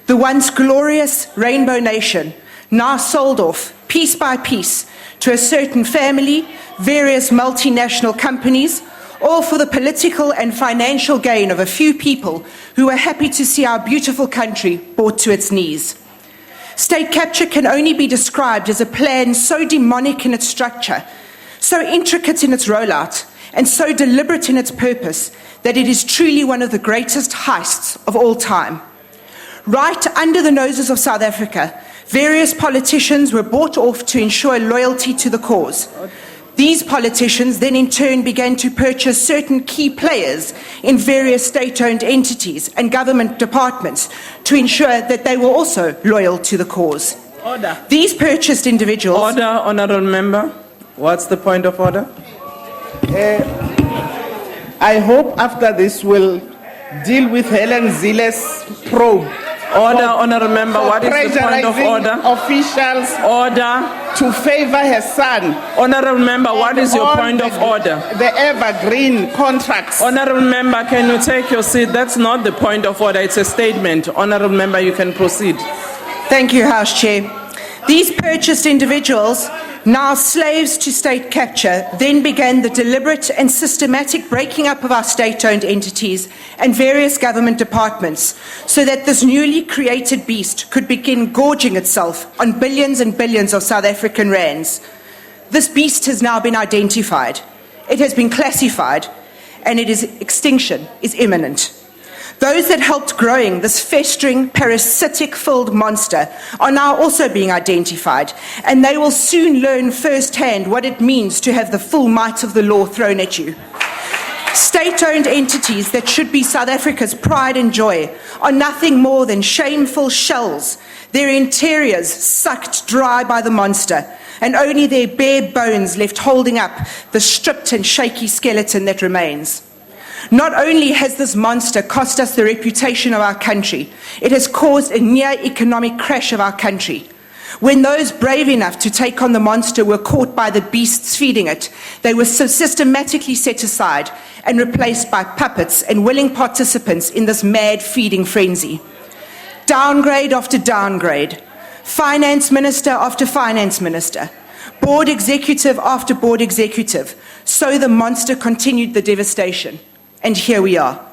The once glorious rainbow nation, now sold off piece by piece to a certain family, various multinational companies, all for the political and financial gain of a few people who are happy to see our beautiful country brought to its knees. State capture can only be described as a plan so demonic in its structure, so intricate in its rollout, and so deliberate in its purpose that it is truly one of the greatest heists of all time. Right under the noses of South Africa, various politicians were bought off to ensure loyalty to the cause. These politicians then in turn began to purchase certain key players in various state-owned entities and government departments to ensure that they were also loyal to the cause. Order. These purchased individuals... Order, honourable member. What's the point of order? I hope after this we'll deal with Helen Zile's probe. Order, honourable member. What is the point of order? Officials order to favour her son. Honourable member, what is your point of order? The evergreen contracts. Honourable member, can you take your seat? That's not the point of order. It's a statement. Honourable member, you can proceed. Thank you, House Chair. These purchased individuals, now slaves to state capture, then began the deliberate and systematic breaking up of our state-owned entities and various government departments so that this newly created beast could begin gorging itself on billions and billions of South African rands. This beast has now been identified. It has been classified, and its extinction is imminent. Those that helped growing this festering, parasitic-filled monster are now also being identified, and they will soon learn firsthand what it means to have the full might of the law thrown at you. State-owned entities that should be South Africa's pride and joy are nothing more than shameful shells, their interiors sucked dry by the monster, and only their bare bones left holding up the stripped and shaky skeleton that remains. Not only has this monster cost us the reputation of our country, it has caused a near economic crash of our country. When those brave enough to take on the monster were caught by the beasts feeding it, they were so systematically set aside and replaced by puppets and willing participants in this mad feeding frenzy. Downgrade after downgrade, finance minister after finance minister, board executive after board executive, so the monster continued the devastation. And here we are.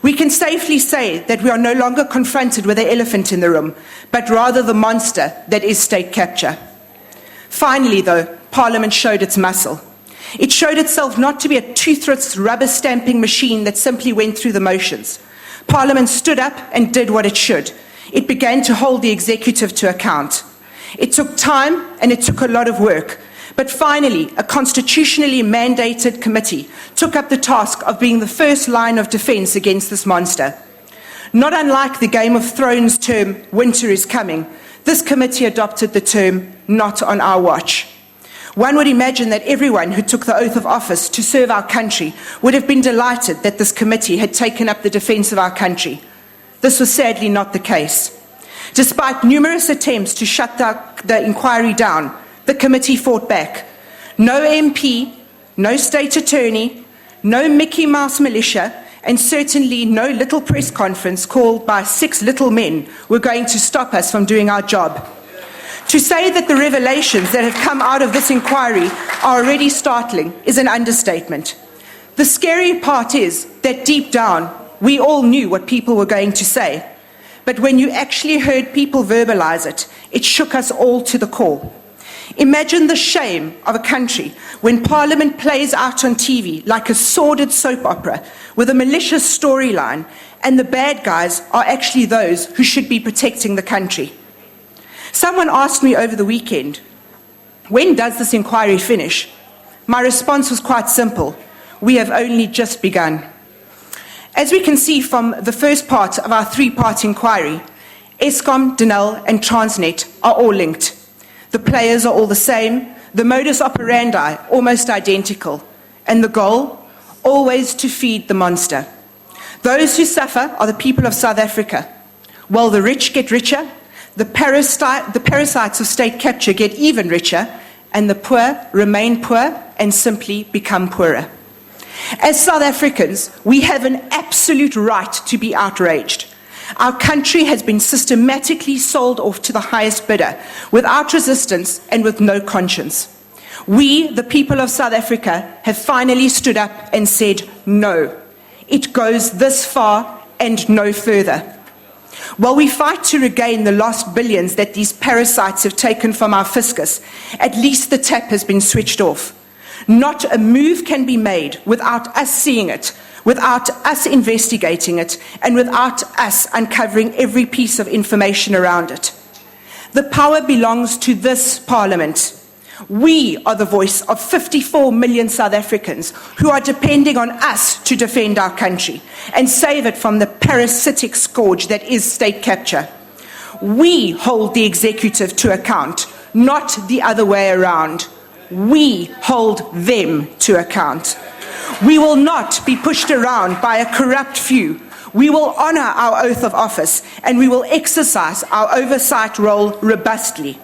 We can safely say that we are no longer confronted with the elephant in the room, but rather the monster that is state capture. Finally, though, Parliament showed its muscle. It showed itself not to be a toothless rubber-stamping machine that simply went through the motions. Parliament stood up and did what it should. It began to hold the executive to account. It took time and it took a lot of work. But finally, a constitutionally mandated committee took up the task of being the first line of defense against this monster. Not unlike the Game of Thrones term, winter is coming, this committee adopted the term, not on our watch. One would imagine that everyone who took the oath of office to serve our country would have been delighted that this committee had taken up the defense of our country. This was sadly not the case. Despite numerous attempts to shut the inquiry down, the committee fought back. No MP, no state attorney, no Mickey Mouse militia, and certainly no little press conference called by 6 little men were going to stop us from doing our job. To say that the revelations that have come out of this inquiry are already startling is an understatement. The scary part is that deep down, we all knew what people were going to say. But when you actually heard people verbalize it, it shook us all to the core. Imagine the shame of a country when Parliament plays out on TV like a sordid soap opera with a malicious storyline, and the bad guys are actually those who should be protecting the country. Someone asked me over the weekend, when does this inquiry finish? My response was quite simple. We have only just begun. As we can see from the first part of our 3-part inquiry, Eskom, Denel, and Transnet are all linked. The players are all the same, the modus operandi almost identical, and the goal, always to feed the monster. Those who suffer are the people of South Africa. While the rich get richer, the parasites of state capture get even richer, and the poor remain poor and simply become poorer. As South Africans, we have an absolute right to be outraged. Our country has been systematically sold off to the highest bidder, without resistance and with no conscience. We, the people of South Africa, have finally stood up and said no. It goes this far and no further. While we fight to regain the lost billions that these parasites have taken from our fiscus, at least the tap has been switched off. Not a move can be made without us seeing it, without us investigating it, and without us uncovering every piece of information around it. The power belongs to this Parliament. We are the voice of 54 million South Africans who are depending on us to defend our country and save it from the parasitic scourge that is state capture. We hold the executive to account, not the other way around. We hold them to account. We will not be pushed around by a corrupt few. We will honor our oath of office, and we will exercise our oversight role robustly.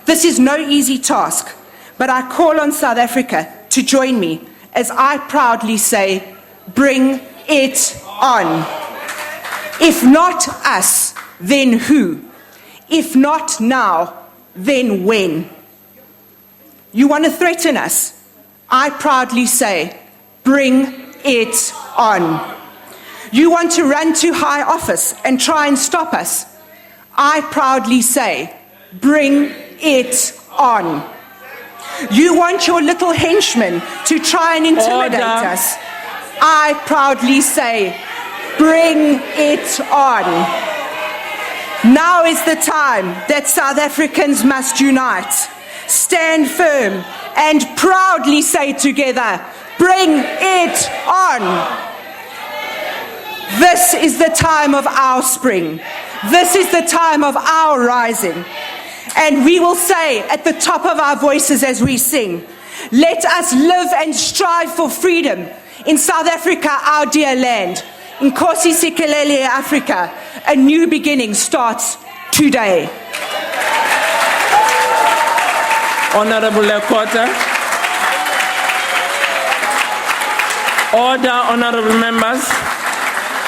This is no easy task, but I call on South Africa to join me as I proudly say, bring it on. If not us, then who? If not now, then when? You want to threaten us? I proudly say, bring it on. You want to run to high office and try and stop us? I proudly say, bring it on. You want your little henchmen to try and intimidate us? I proudly say, bring it on. Now is the time that South Africans must unite, stand firm, and proudly say together, bring it on. This is the time of our spring. This is the time of our rising. And we will say at the top of our voices as we sing, let us live and strive for freedom in South Africa, our dear land. Nkosi Sikelele Africa, a new beginning starts today. Honorable Lekota. Order, honorable members.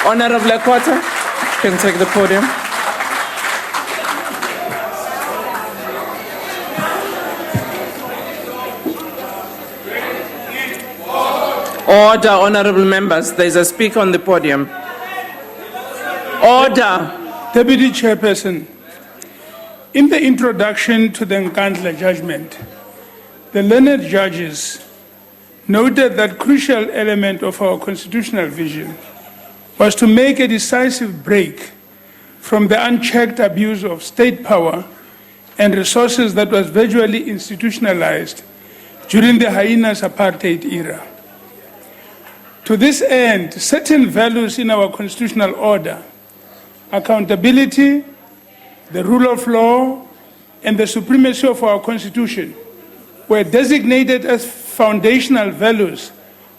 Honorable Lekota, can take the podium. Order, honorable members. There's a speaker on the podium. Order. Deputy Chairperson, in the introduction to the Nkandla judgment, the learned judges noted that crucial element of our constitutional vision was to make a decisive break from the unchecked abuse of state power and resources that was virtually institutionalized during the heinous apartheid era. To this end, certain values in our constitutional order, accountability, the rule of law, and the supremacy of our Constitution, were designated as foundational values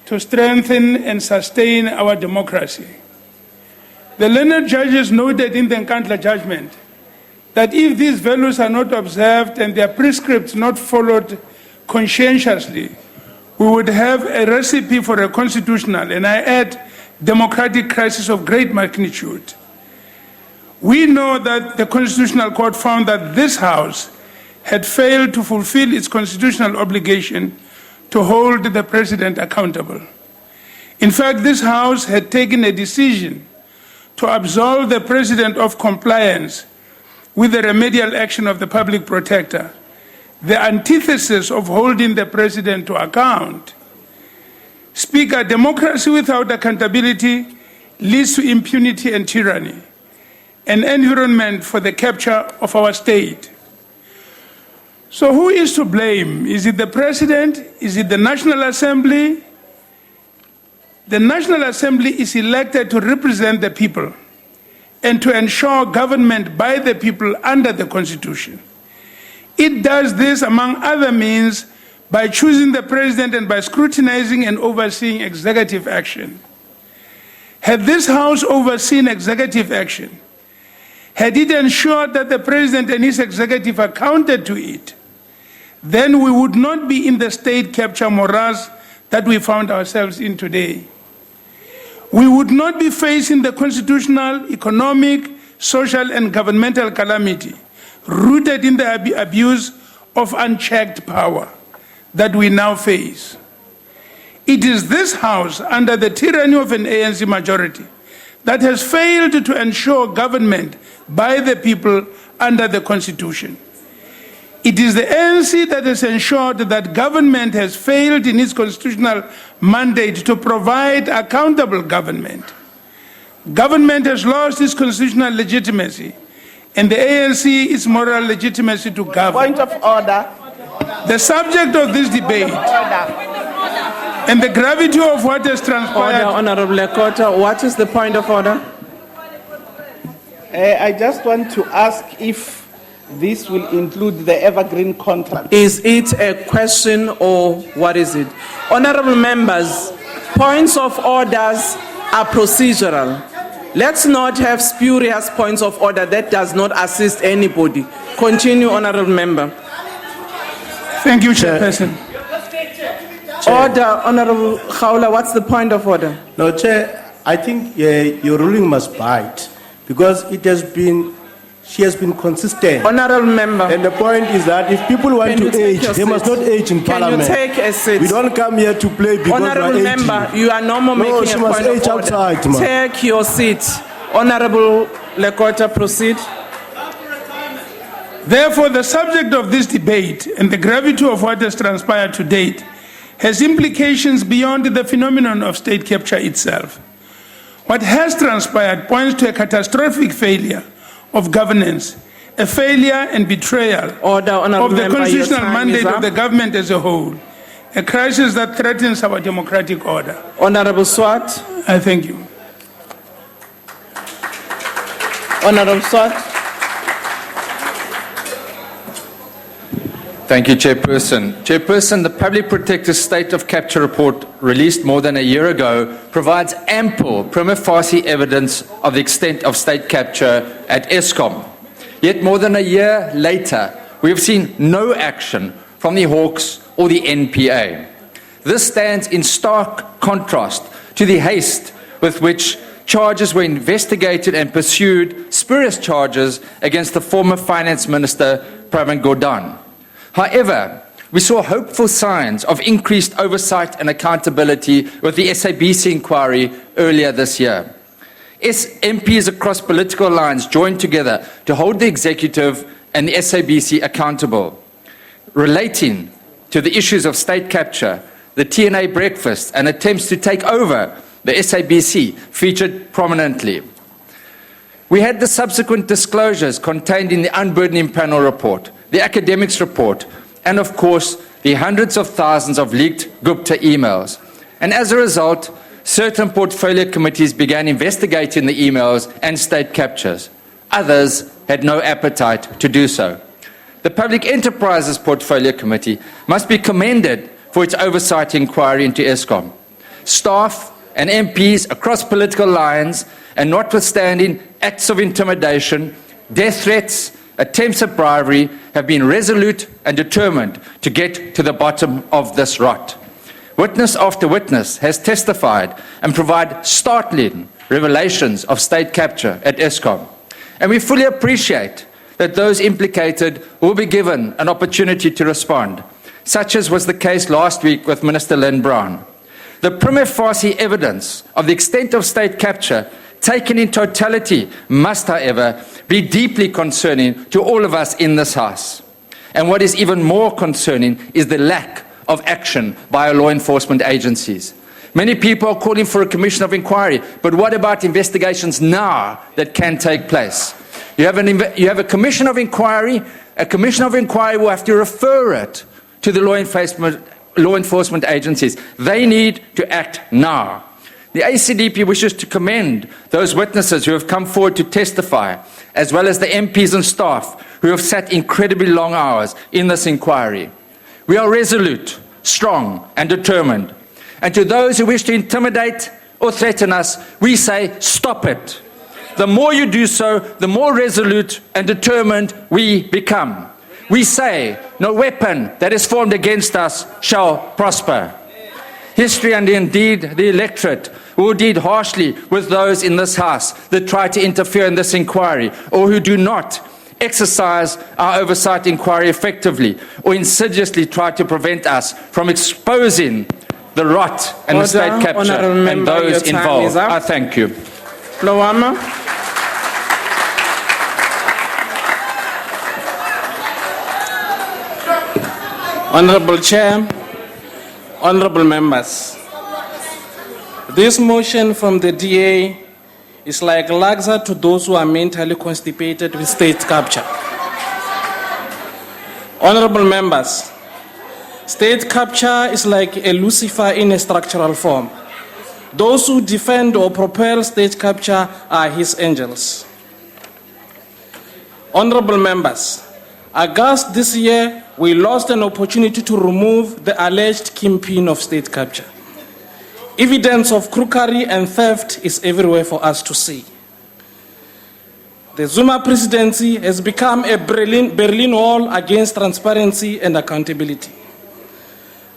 to strengthen and sustain our democracy. The learned judges noted in the Nkandla judgment that if these values are not observed and their prescripts not followed conscientiously, we would have a recipe for a constitutional, and I add, democratic crisis of great magnitude. We know that the Constitutional Court found that this House had failed to fulfill its constitutional obligation to hold the President accountable. In fact, this House had taken a decision to absolve the President of compliance with the remedial action of the Public Protector, the antithesis of holding the President to account. Speaker, democracy without accountability leads to impunity and tyranny, an environment for the capture of our state. So who is to blame? Is it the President? Is it the National Assembly? The National Assembly is elected to represent the people and to ensure government by the people under the Constitution. It does this, among other means, by choosing the President and by scrutinizing and overseeing executive action. Had this House overseen executive action, had it ensured that the President and his executive accounted to it, then we would not be in the state capture morass that we found ourselves in today. We would not be facing the constitutional, economic, social, and governmental calamity rooted in the abuse of unchecked power that we now face. It is this House, under the tyranny of an ANC majority, that has failed to ensure government by the people under the Constitution. It is the ANC that has ensured that government has failed in its constitutional mandate to provide accountable government. Government has lost its constitutional legitimacy, and the ANC its moral legitimacy to govern. Point of order. The subject of this debate and the gravity of what has transpired. Order, Honorable Lekota. What is the point of order? I just want to ask if this will include the evergreen contract. Is it a question or what is it? Honorable members, points of orders are procedural. Let's not have spurious points of order that does not assist anybody. Continue, Honorable Member. Thank you, Chairperson. Order, Honorable Khawla, what's the point of order? No, Chair, I think your ruling must bite because she has been consistent. Honorable Member. And the point is that if people want to age, they must not age in Parliament. Can you take a seat? We don't come here to play because Honorable we are aging. Member, you are no more making a point of order. Outside, take your seat. Honorable Lekota, proceed. Therefore, the subject of this debate and the gravity of what has transpired to date has implications beyond the phenomenon of state capture itself. What has transpired points to a catastrophic failure of governance, a failure and betrayal of the constitutional mandate of the government as a whole, a crisis that threatens our democratic order. Honorable Swart. I thank you. Honorable Swart. Thank you, Chairperson. Chairperson, the Public Protector State of Capture report released more than a year ago provides ample prima facie evidence of the extent of state capture at Eskom. Yet more than a year later, we have seen no action from the Hawks or the NPA. This stands in stark contrast to the haste with which charges were investigated and pursued, spurious charges against the former Finance Minister, Pravin Gordhan. However, we saw hopeful signs of increased oversight and accountability with the SABC inquiry earlier this year. MPs across political lines joined together to hold the executive and the SABC accountable. Relating to the issues of state capture, the TNA breakfast and attempts to take over the SABC featured prominently. We had the subsequent disclosures contained in the Unburdening Panel report, the academics report, and of course, the hundreds of thousands of leaked Gupta emails. And as a result, certain portfolio committees began investigating the emails and state captures. Others had no appetite to do so. The Public Enterprises Portfolio Committee must be commended for its oversight inquiry into Eskom. Staff and MPs across political lines, and notwithstanding acts of intimidation, death threats, attempts at bribery, have been resolute and determined to get to the bottom of this rot. Witness after witness has testified and provided startling revelations of state capture at Eskom. And we fully appreciate that those implicated will be given an opportunity to respond, such as was the case last week with Minister Lynn Brown. The prima facie evidence of the extent of state capture taken in totality must, however, be deeply concerning to all of us in this House. And what is even more concerning is the lack of action by our law enforcement agencies. Many people are calling for a commission of inquiry, but what about investigations now that can take place? You have a commission of inquiry. A commission of inquiry will have to refer it to the law enforcement agencies. They need to act now. The ACDP wishes to commend those witnesses who have come forward to testify, as well as the MPs and staff who have sat incredibly long hours in this inquiry. We are resolute, strong, and determined. And to those who wish to intimidate or threaten us, we say, stop it. The more you do so, the more resolute and determined we become. We say, no weapon that is formed against us shall prosper. History and indeed the electorate will deal harshly with those in this House that try to interfere in this inquiry, or who do not exercise our oversight inquiry effectively, or insidiously try to prevent us from exposing the rot and the state capture and those involved. I thank you. Flowama. Honorable Chair, honorable members, this motion from the DA is like laxer to those who are mentally constipated with state capture. Honorable members, state capture is like a Lucifer in a structural form. Those who defend or propel state capture are his angels. Honorable members, August this year, we lost an opportunity to remove the alleged kingpin of state capture. Evidence of crookery and theft is everywhere for us to see. The Zuma presidency has become a Berlin Wall against transparency and accountability.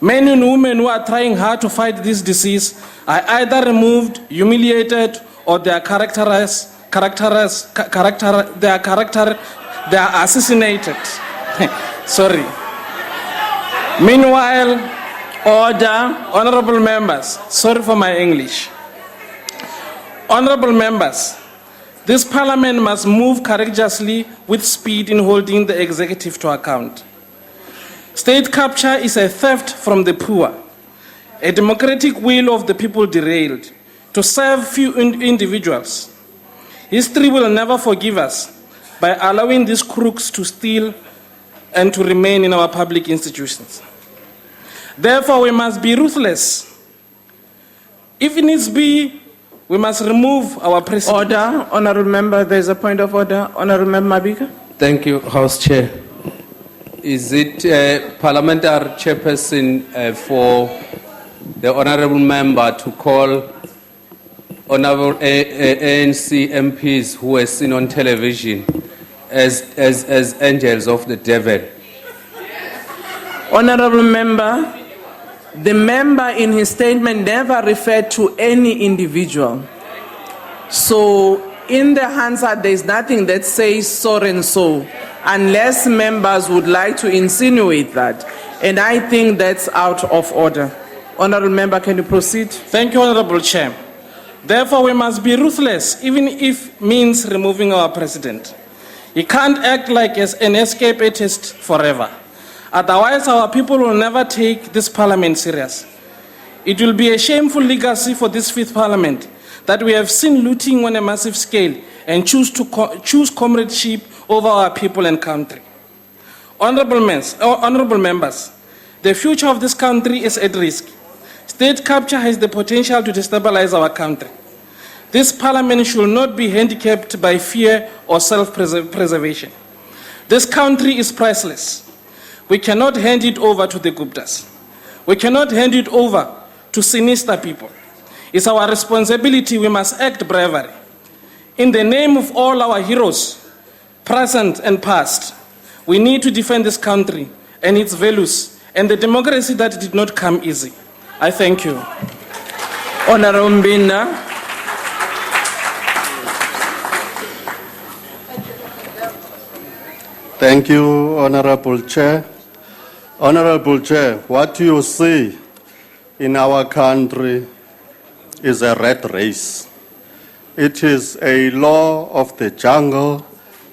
Men and women who are trying hard to fight this disease are either removed, humiliated, or they are assassinated. Sorry. Meanwhile, honorable members, sorry for my English. Honorable members, this parliament must move courageously with speed in holding the executive to account. State capture is a theft from the poor, a democratic will of the people derailed to serve few individuals. History will never forgive us by allowing these crooks to steal and to remain in our public institutions. Therefore, we must be ruthless. If it needs be, we must remove our president. Order, honorable member, there is a point of order. Honorable member Mabika. Thank you, House Chair. Is it parliamentary chairperson for the honorable member to call honorable ANC MPs who are seen on television as angels of the devil? Honorable member, the member in his statement never referred to any individual. So in the Hansard, there is nothing that says so and so, unless members would like to insinuate that. And I think that's out of order. Honorable member, can you proceed? Thank you, Honorable Chair. Therefore, we must be ruthless, even if means removing our president. He can't act like an escape artist forever. Otherwise, our people will never take this parliament serious. It will be a shameful legacy for this fifth parliament that we have seen looting on a massive scale and choose comradeship over our people and country. Honorable members, the future of this country is at risk. State capture has the potential to destabilize our country. This parliament should not be handicapped by fear or self-preservation. This country is priceless. We cannot hand it over to the Guptas. We cannot hand it over to sinister people. It's our responsibility. We must act bravery. In the name of all our heroes, present and past, we need to defend this country and its values and the democracy that did not come easy. I thank you. Honorable Mbina. Thank you, Honorable Chair. Honorable Chair, what you see in our country is a rat race. It is a law of the jungle.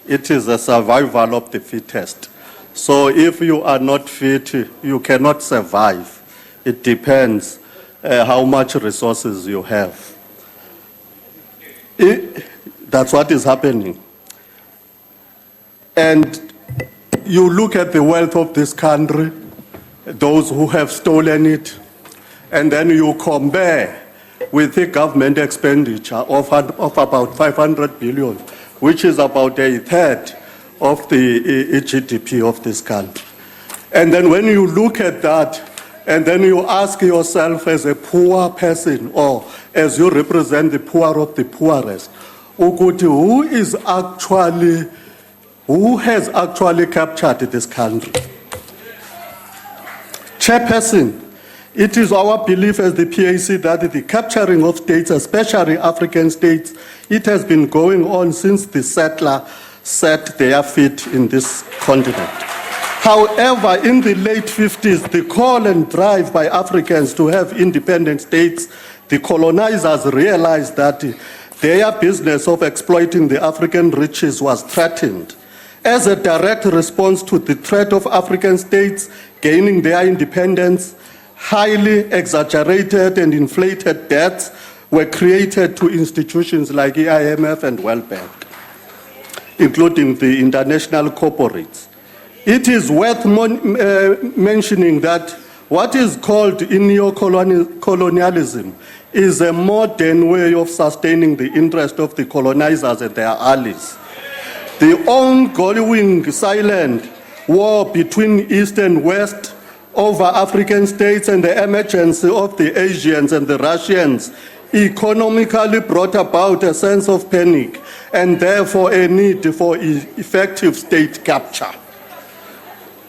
It is a survival of the fittest. So if you are not fit, you cannot survive. It depends how much resources you have. That's what is happening. And you look at the wealth of this country, those who have stolen it, and then you compare with the government expenditure of about 500 billion, which is about a third of the GDP of this country. And then when you look at that, and then you ask yourself as a poor person, or as you represent the poor of the poorest, who has actually captured this country? Chairperson, it is our belief as the PAC that the capturing of states, especially African states, it has been going on since the settler set their feet in this continent. However, in the late 50s, the call and drive by Africans to have independent states, the colonizers realized that their business of exploiting the African riches was threatened. As a direct response to the threat of African states gaining their independence, highly exaggerated and inflated debts were created to institutions like the IMF and World Bank, including the international corporates. It is worth mentioning that what is called neo-colonialism is a modern way of sustaining the interest of the colonizers and their allies. The ongoing silent war between East and West over African states and the emergence of the Asians and the Russians economically brought about a sense of panic and therefore a need for effective state capture.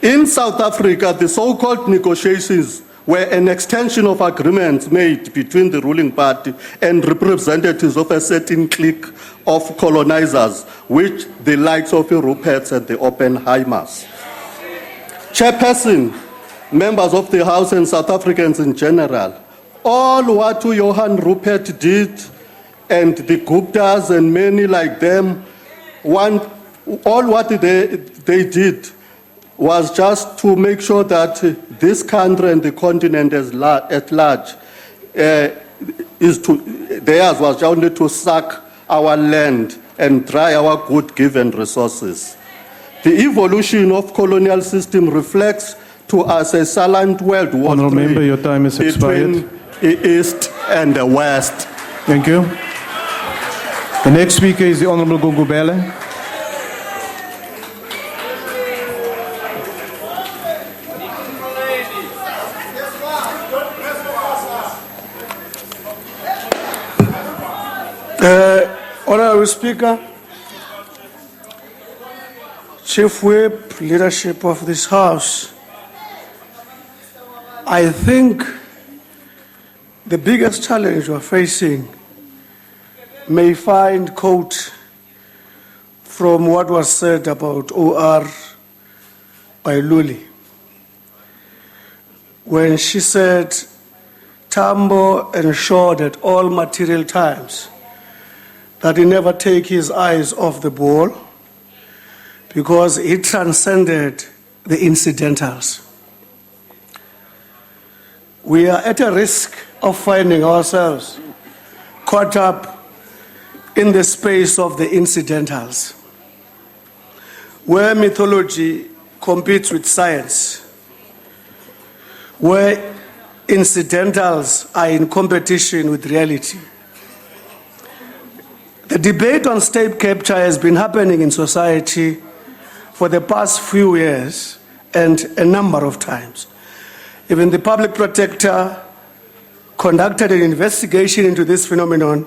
In South Africa, the so-called negotiations were an extension of agreements made between the ruling party and representatives of a certain clique of colonizers, which the likes of the Ruperts and the Oppenheimers. Chairperson, members of the House and South Africans in general, all what Johan Rupert did and the Guptas and many like them, all what they did was just to make sure that this country and the continent at large theirs was only to suck our land and dry our good given resources. The evolution of colonial system reflects to us a silent world war Member, your time is expired. between the East and the West. Thank you. The next speaker is the Honorable Gugubele. Honorable Speaker, Chief Whip, leadership of this House, I think the biggest challenge we're facing may find quote from what was said about OR by Luli, when she said Tambo ensured at all material times that he never take his eyes off the ball because he transcended the incidentals. We are at a risk of finding ourselves caught up in the space of the incidentals, where mythology competes with science, where incidentals are in competition with reality. The debate on state capture has been happening in society for the past few years and a number of times. Even the Public Protector conducted an investigation into this phenomenon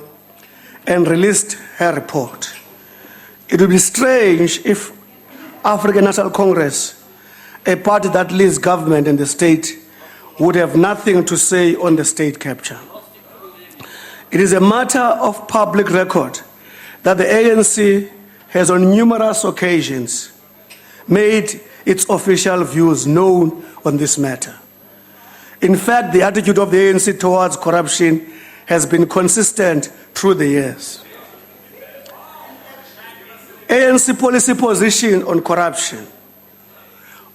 and released her report. It would be strange if African National Congress, a party that leads government in the state, would have nothing to say on the state capture. It is a matter of public record that the ANC has on numerous occasions made its official views known on this matter. In fact, the attitude of the ANC towards corruption has been consistent through the years. ANC policy position on corruption.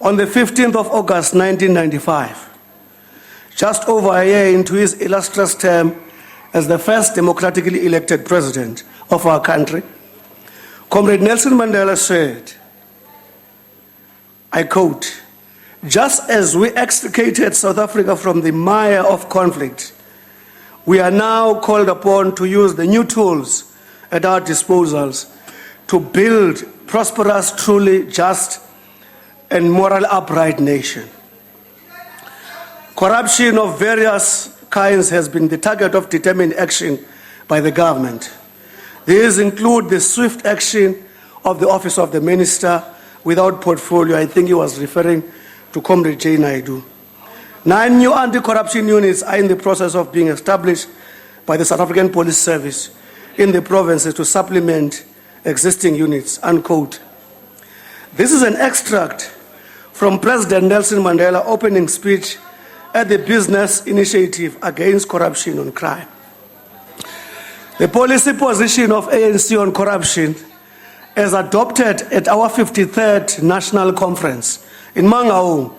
On the 15th of August 1995, just over a year into his illustrious term as the first democratically elected president of our country, Comrade Nelson Mandela said, I quote, "Just as we extricated South Africa from the mire of conflict, we are now called upon to use the new tools at our disposals to build prosperous, truly just, and moral upright nation." Corruption of various kinds has been the target of determined action by the government. These include the swift action of the Office of the Minister without portfolio. I think he was referring to Comrade J. Naidu. 9 new anti-corruption units are in the process of being established by the South African Police Service in the provinces to supplement existing units, unquote. This is an extract from President Nelson Mandela's opening speech at the Business Initiative Against Corruption on Crime. The policy position of ANC on corruption, as adopted at our 53rd National Conference in Mangaung,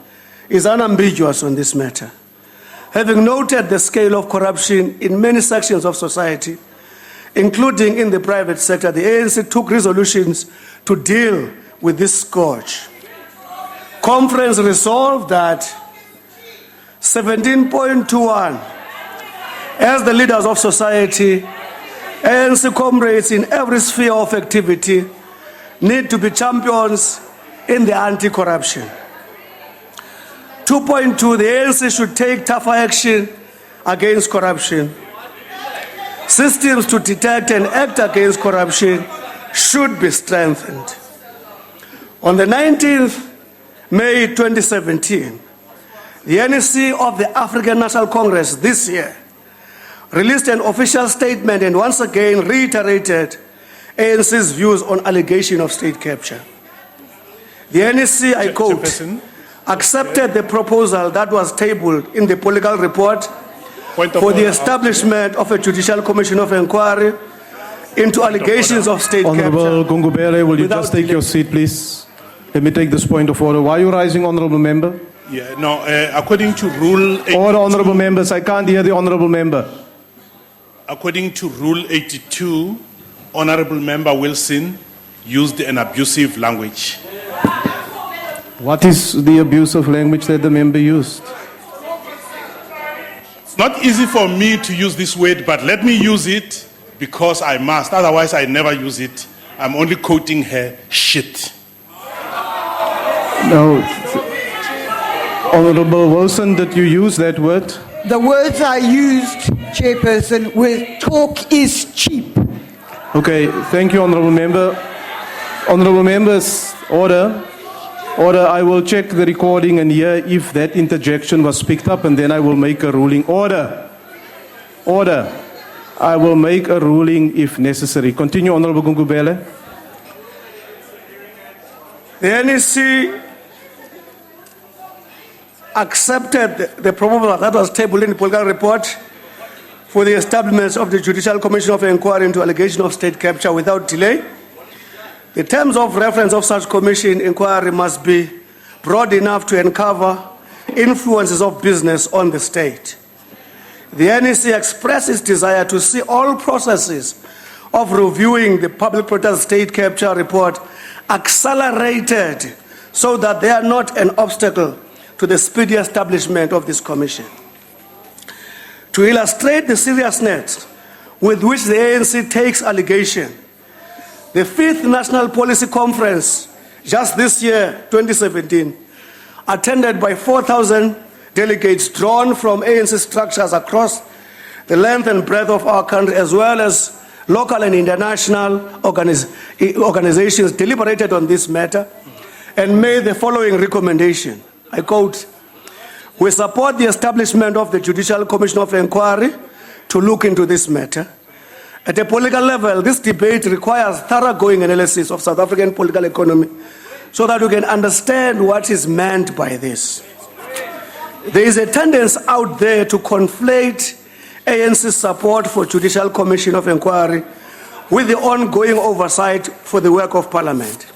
is unambiguous on this matter. Having noted the scale of corruption in many sections of society, including in the private sector, the ANC took resolutions to deal with this scourge. Conference resolved that 17.21, as the leaders of society, ANC comrades in every sphere of activity need to be champions in the anti-corruption. 2.2, the ANC should take tougher action against corruption. Systems to detect and act against corruption should be strengthened. On the 19th May 2017, the NEC of the African National Congress this year released an official statement and once again reiterated ANC's views on allegation of state capture. The NEC, I quote, accepted the proposal that was tabled in the political report for the establishment of a judicial commission of inquiry into allegations of state Honorable capture. Gungubele, will you just take your seat, please? Let me take this point of order. Why are you rising, Honorable Member? Yeah, no, according to Rule 82, Order, Honorable Members. I can't hear the Honorable Member. according to Rule 82, Honorable Member Wilson used an abusive language. What is the abusive language that the member used? It's not easy for me to use this word, but let me use it because I must. Otherwise, I never use it. I'm only quoting her shit. No. Honorable Wilson, did you use that word? The words I used, Chairperson, were talk is cheap. Okay, thank you, Honorable Member. Honorable Members, order. Order, I will check the recording and hear if that interjection was picked up, and then I will make a ruling. Order. Order. I will make a ruling if necessary. Continue, Honorable Gungubele. The NEC accepted the proposal that was tabled in the political report for the establishment of the Judicial Commission of Inquiry into allegation of state capture without delay. The terms of reference of such commission inquiry must be broad enough to uncover influences of business on the state. The NEC expressed its desire to see all processes of reviewing the Public Protector State Capture Report accelerated so that they are not an obstacle to the speedy establishment of this commission. To illustrate the seriousness with which the ANC takes allegation, the 5th National Policy Conference, just this year, 2017, attended by 4,000 delegates drawn from ANC structures across the length and breadth of our country, as well as local and international organizations, deliberated on this matter and made the following recommendation. I quote, "We support the establishment of the Judicial Commission of Inquiry to look into this matter. At a political level, this debate requires thoroughgoing analysis of South African political economy so that we can understand what is meant by this. There is a tendency out there to conflate ANC support for Judicial Commission of Inquiry with the ongoing oversight for the work of Parliament.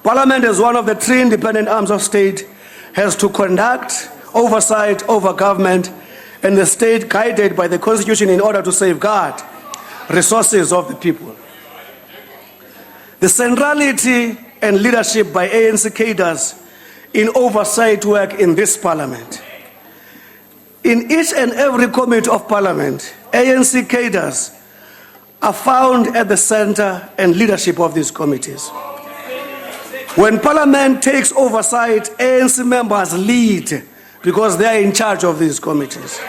Parliament, as one of the 3 independent arms of state, has to conduct oversight over government and the state guided by the Constitution in order to safeguard resources of the people. The centrality and leadership by ANC cadres in oversight work in this Parliament. In each and every committee of Parliament, ANC cadres are found at the center and leadership of these committees. When Parliament takes oversight, ANC members lead because they are in charge of these committees.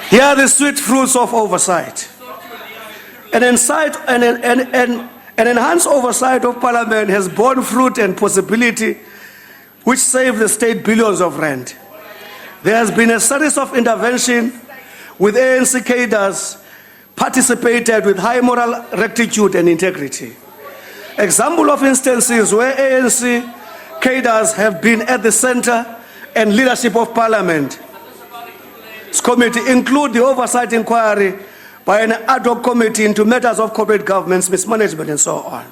Here are the sweet fruits of oversight. An enhanced oversight of Parliament has borne fruit and possibility which save the state billions of rand. There has been a series of interventions with ANC cadres participated with high moral rectitude and integrity. Example of instances where ANC cadres have been at the center and leadership of Parliament committee include the oversight inquiry by an ad hoc committee into matters of corporate governance, mismanagement, and so on.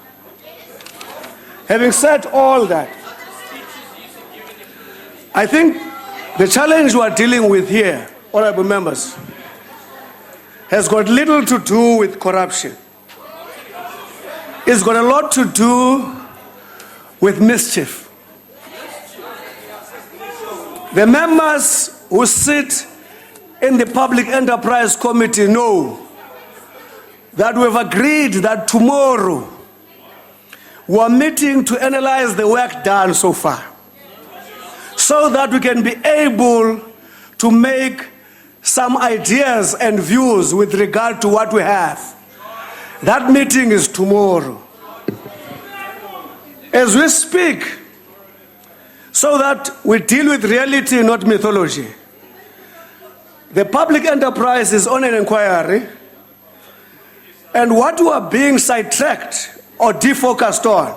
Having said all that, I think the challenge we are dealing with here, honorable members, has got little to do with corruption. It's got a lot to do with mischief. The members who sit in the Public Enterprise Committee know that we've agreed that tomorrow we are meeting to analyze the work done so far so that we can be able to make some ideas and views with regard to what we have. That meeting is tomorrow. As we speak, so that we deal with reality, not mythology, the public enterprise is on an inquiry, and what we are being sidetracked or defocused on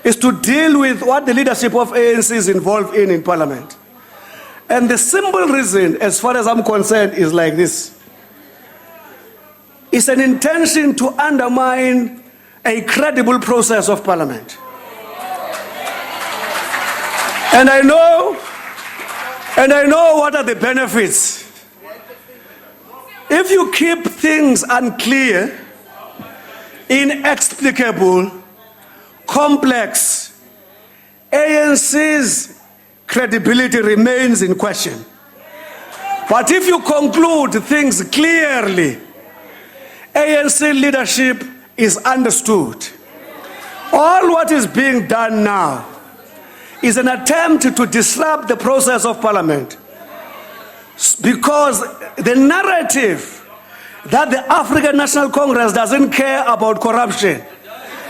is to deal with what the leadership of ANC is involved in Parliament. And the simple reason, as far as I'm concerned, is like this. It's an intention to undermine a credible process of Parliament. And I know what are the benefits. If you keep things unclear, inexplicable, complex, ANC's credibility remains in question. But if you conclude things clearly, ANC leadership is understood. All what is being done now is an attempt to disrupt the process of Parliament, because the narrative that the African National Congress doesn't care about corruption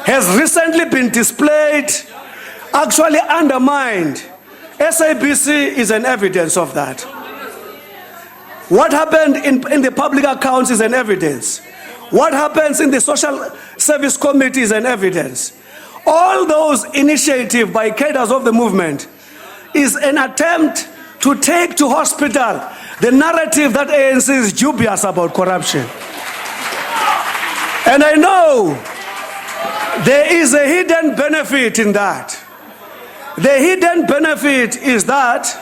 has recently been displayed, actually undermined. SABC is an evidence of that. What happened in the public accounts is an evidence. What happens in the Social Service Committee is an evidence. All those initiatives by cadres of the movement is an attempt to take to hospital the narrative that ANC is dubious about corruption. And I know there is a hidden benefit in that. The hidden benefit is that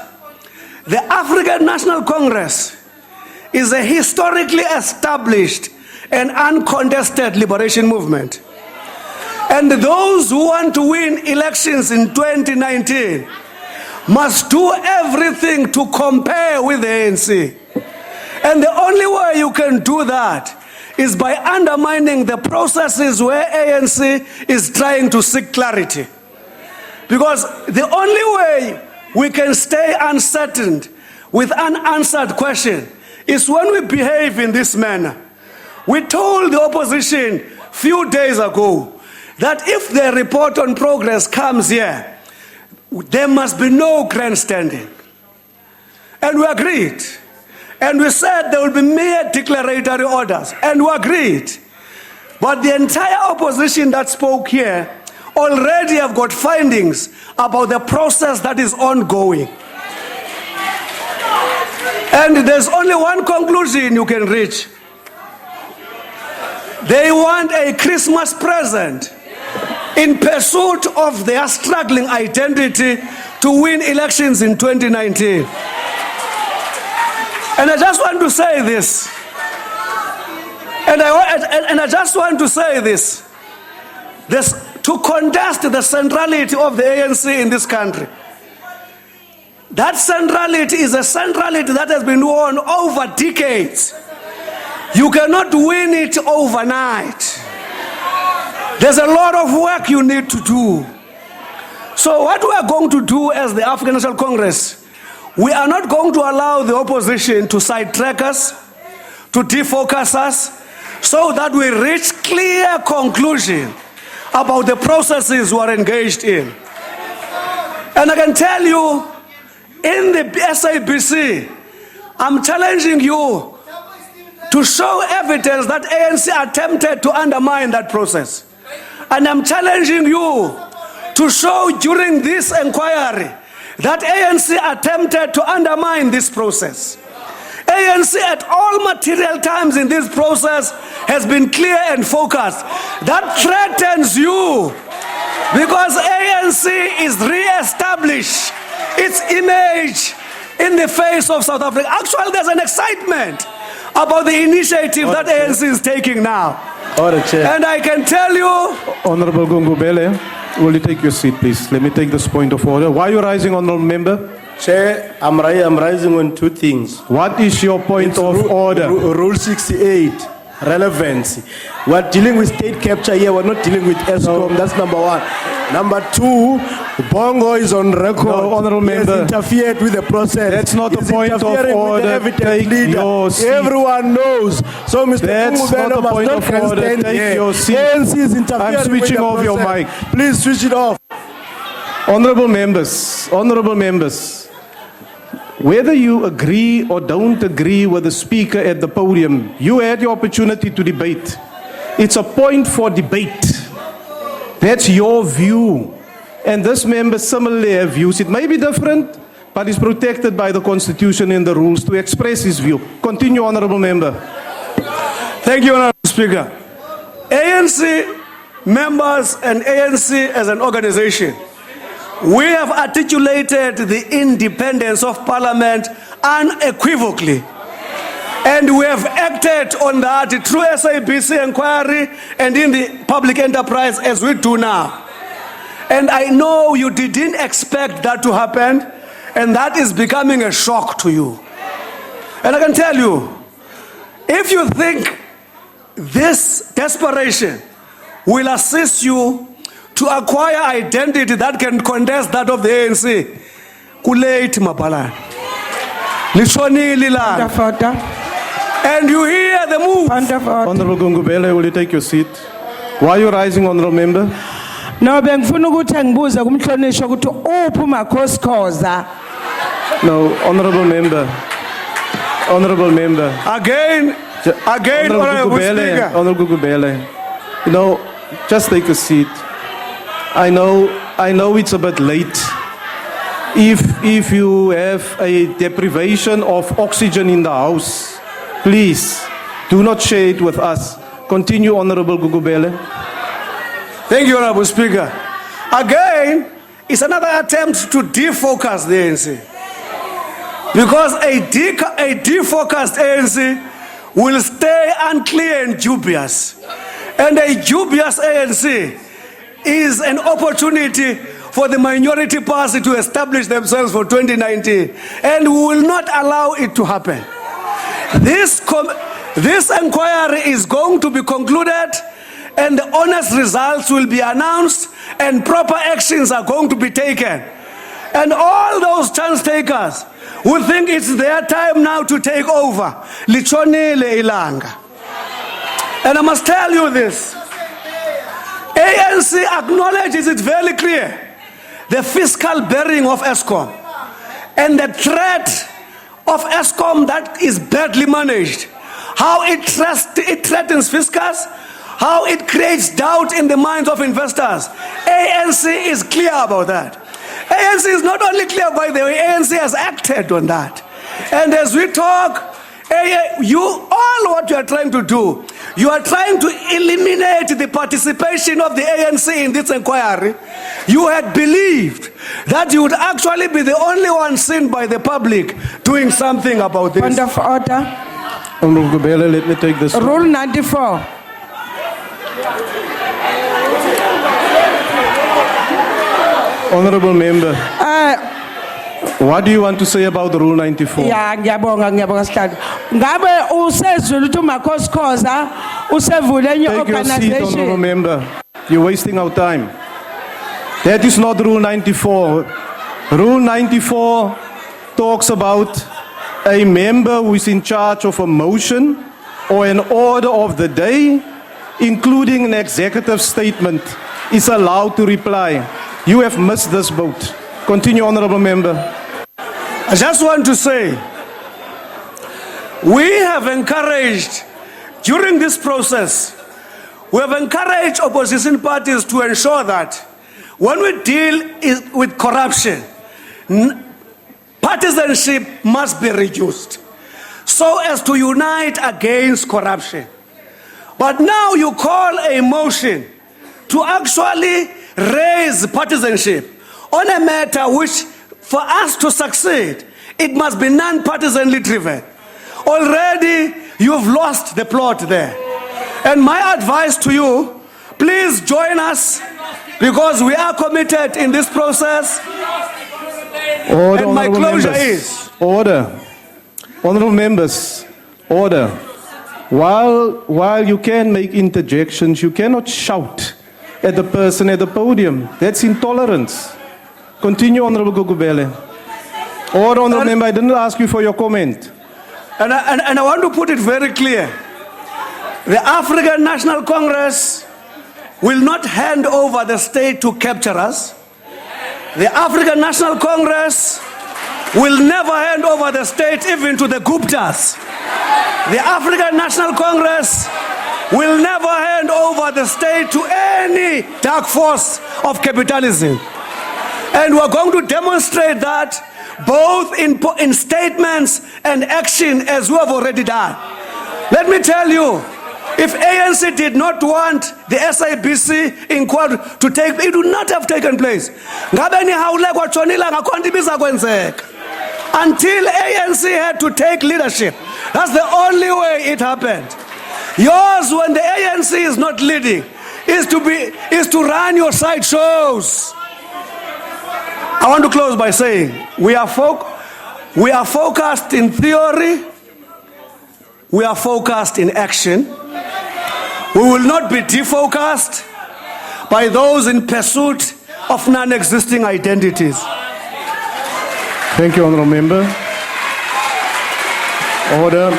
the African National Congress is a historically established and uncontested liberation movement. And those who want to win elections in 2019 must do everything to compare with the ANC. And the only way you can do that is by undermining the processes where ANC is trying to seek clarity. Because the only way we can stay uncertain with unanswered question is when we behave in this manner. We told the opposition a few days ago that if the report on progress comes here, there must be no grandstanding. And we agreed. And we said there will be mere declaratory orders. And we agreed. But the entire opposition that spoke here already have got findings about the process that is ongoing. And there's only one conclusion you can reach. They want a Christmas present in pursuit of their struggling identity to win elections in 2019. And I just want to say this. And I just want to say this. To contest the centrality of the ANC in this country. That centrality is a centrality that has been won over decades. You cannot win it overnight. There's a lot of work you need to do. So what we are going to do as the African National Congress, we are not going to allow the opposition to sidetrack us, to defocus us, so that we reach clear conclusion about the processes we are engaged in. And I can tell you, in the SABC, I'm challenging you to show evidence that ANC attempted to undermine that process. And I'm challenging you to show during this inquiry that ANC attempted to undermine this process. ANC at all material times in this process has been clear and focused. That threatens you because ANC is re-established its image in the face of South Africa. Actually, there's an excitement about the initiative that ANC is taking now. And I can tell you... Honorable Gungubele, will you take your seat, please? Let me take this point of order. Why are you rising, Honorable Member? Chair, I'm rising on two things. What is your point of order? Rule 68, relevancy. We're dealing with state capture here, we're not dealing with ESCOM, that's number one. Number two, Bongo is on record. No, Honorable Member. He has interfered with the process. That's not the point of order. Take your seat. Everyone knows. So Mr. That's not the point of order. Take your seat. ANC is interfering. I'm switching off your mic. Please switch it off. Honorable members, whether you agree or don't agree with the speaker at the podium, you had your opportunity to debate. It's a point for debate. That's your view. And this member similarly have views. It may be different, but is protected by the Constitution and the rules to express his view. Continue, Honorable Member. Thank you, Honorable Speaker. ANC members and ANC as an organization, we have articulated the independence of Parliament unequivocally. And we have acted on that through SABC inquiry and in the public enterprise as we do now. And I know you didn't expect that to happen, and that is becoming a shock to you. And I can tell you, if you think this desperation will assist you to acquire identity that can contest that of the ANC, kulate mabala. And you hear the move. Honorable Gungubele, will you take your seat? Why are you rising, Honorable Member? No, bengifuna ukuthi angibuze kumhlonishwa ukuthi uphi umakhosikoza. No, Honorable Member. Honorable Member. Again, Honorable Speaker. Honorable Gungubele. You know, just take a seat. I know it's a bit late. If you have a deprivation of oxygen in the house, please do not share it with us. Continue, Honorable Gugubele. Thank you, Honorable Speaker. Again, it's another attempt to defocus the ANC. Because a defocused ANC will stay unclear and dubious. And a dubious ANC is an opportunity for the minority party to establish themselves for 2019, and we will not allow it to happen. This inquiry is going to be concluded, and the honest results will be announced, and proper actions are going to be taken. And all those chance takers who think it's their time now to take over, lichonele ilanga. And I must tell you this, ANC acknowledges it very clear, the fiscal bearing of ESCOM and the threat of ESCOM that is badly managed, how it threatens fiscals, how it creates doubt in the minds of investors. ANC is clear about that. ANC is not only clear, by the way, ANC has acted on that. And as we talk, what you are trying to do, you are trying to eliminate the participation of the ANC in this inquiry. You had believed that you would actually be the only one seen by the public doing something about this. Point of order. Honorable Gubele, let me take this. Rule 94. Honorable member, what do you want to say about Rule 94? Yeah, ngiyabonga sihlalo. Ngabe usezulu ukuthi umakhosikoza usevule enye Take your seat, honorable organization. member. You're wasting our time. That is not Rule 94. Rule 94 talks about a member who is in charge of a motion or an order of the day, including an executive statement, is allowed to reply. You have missed this boat. Continue, honorable member. I just want to say, we have encouraged, during this process, we have encouraged opposition parties to ensure that when we deal with corruption, partisanship must be reduced so as to unite against corruption. But now you call a motion to actually raise partisanship on a matter which, for us to succeed, it must be non-partisanly driven. Already, you've lost the plot there. And my advice to you, please join us, because we are committed in this process. Order, and my honorable closure members. is... Order. Honorable members, order. While you can make interjections, you cannot shout at the person at the podium. That's intolerance. Continue, Honorable Gugubele. Order, Honorable Member, I didn't ask you for your comment. And I want to put it very clear. The African National Congress will not hand over the state to capture us. The African National Congress will never hand over the state even to the Guptas. The African National Congress will never hand over the state to any dark force of capitalism. And we're going to demonstrate that both in statements and action, as we have already done. Let me tell you, if ANC did not want the SABC inquiry to take, it would not have taken place. Until ANC had to take leadership. That's the only way it happened. Yours, when the ANC is not leading, is to run your side shows. I want to close by saying we are focused in theory, we are focused in action. We will not be defocused by those in pursuit of non-existing identities. Thank you, Honorable Member. Order.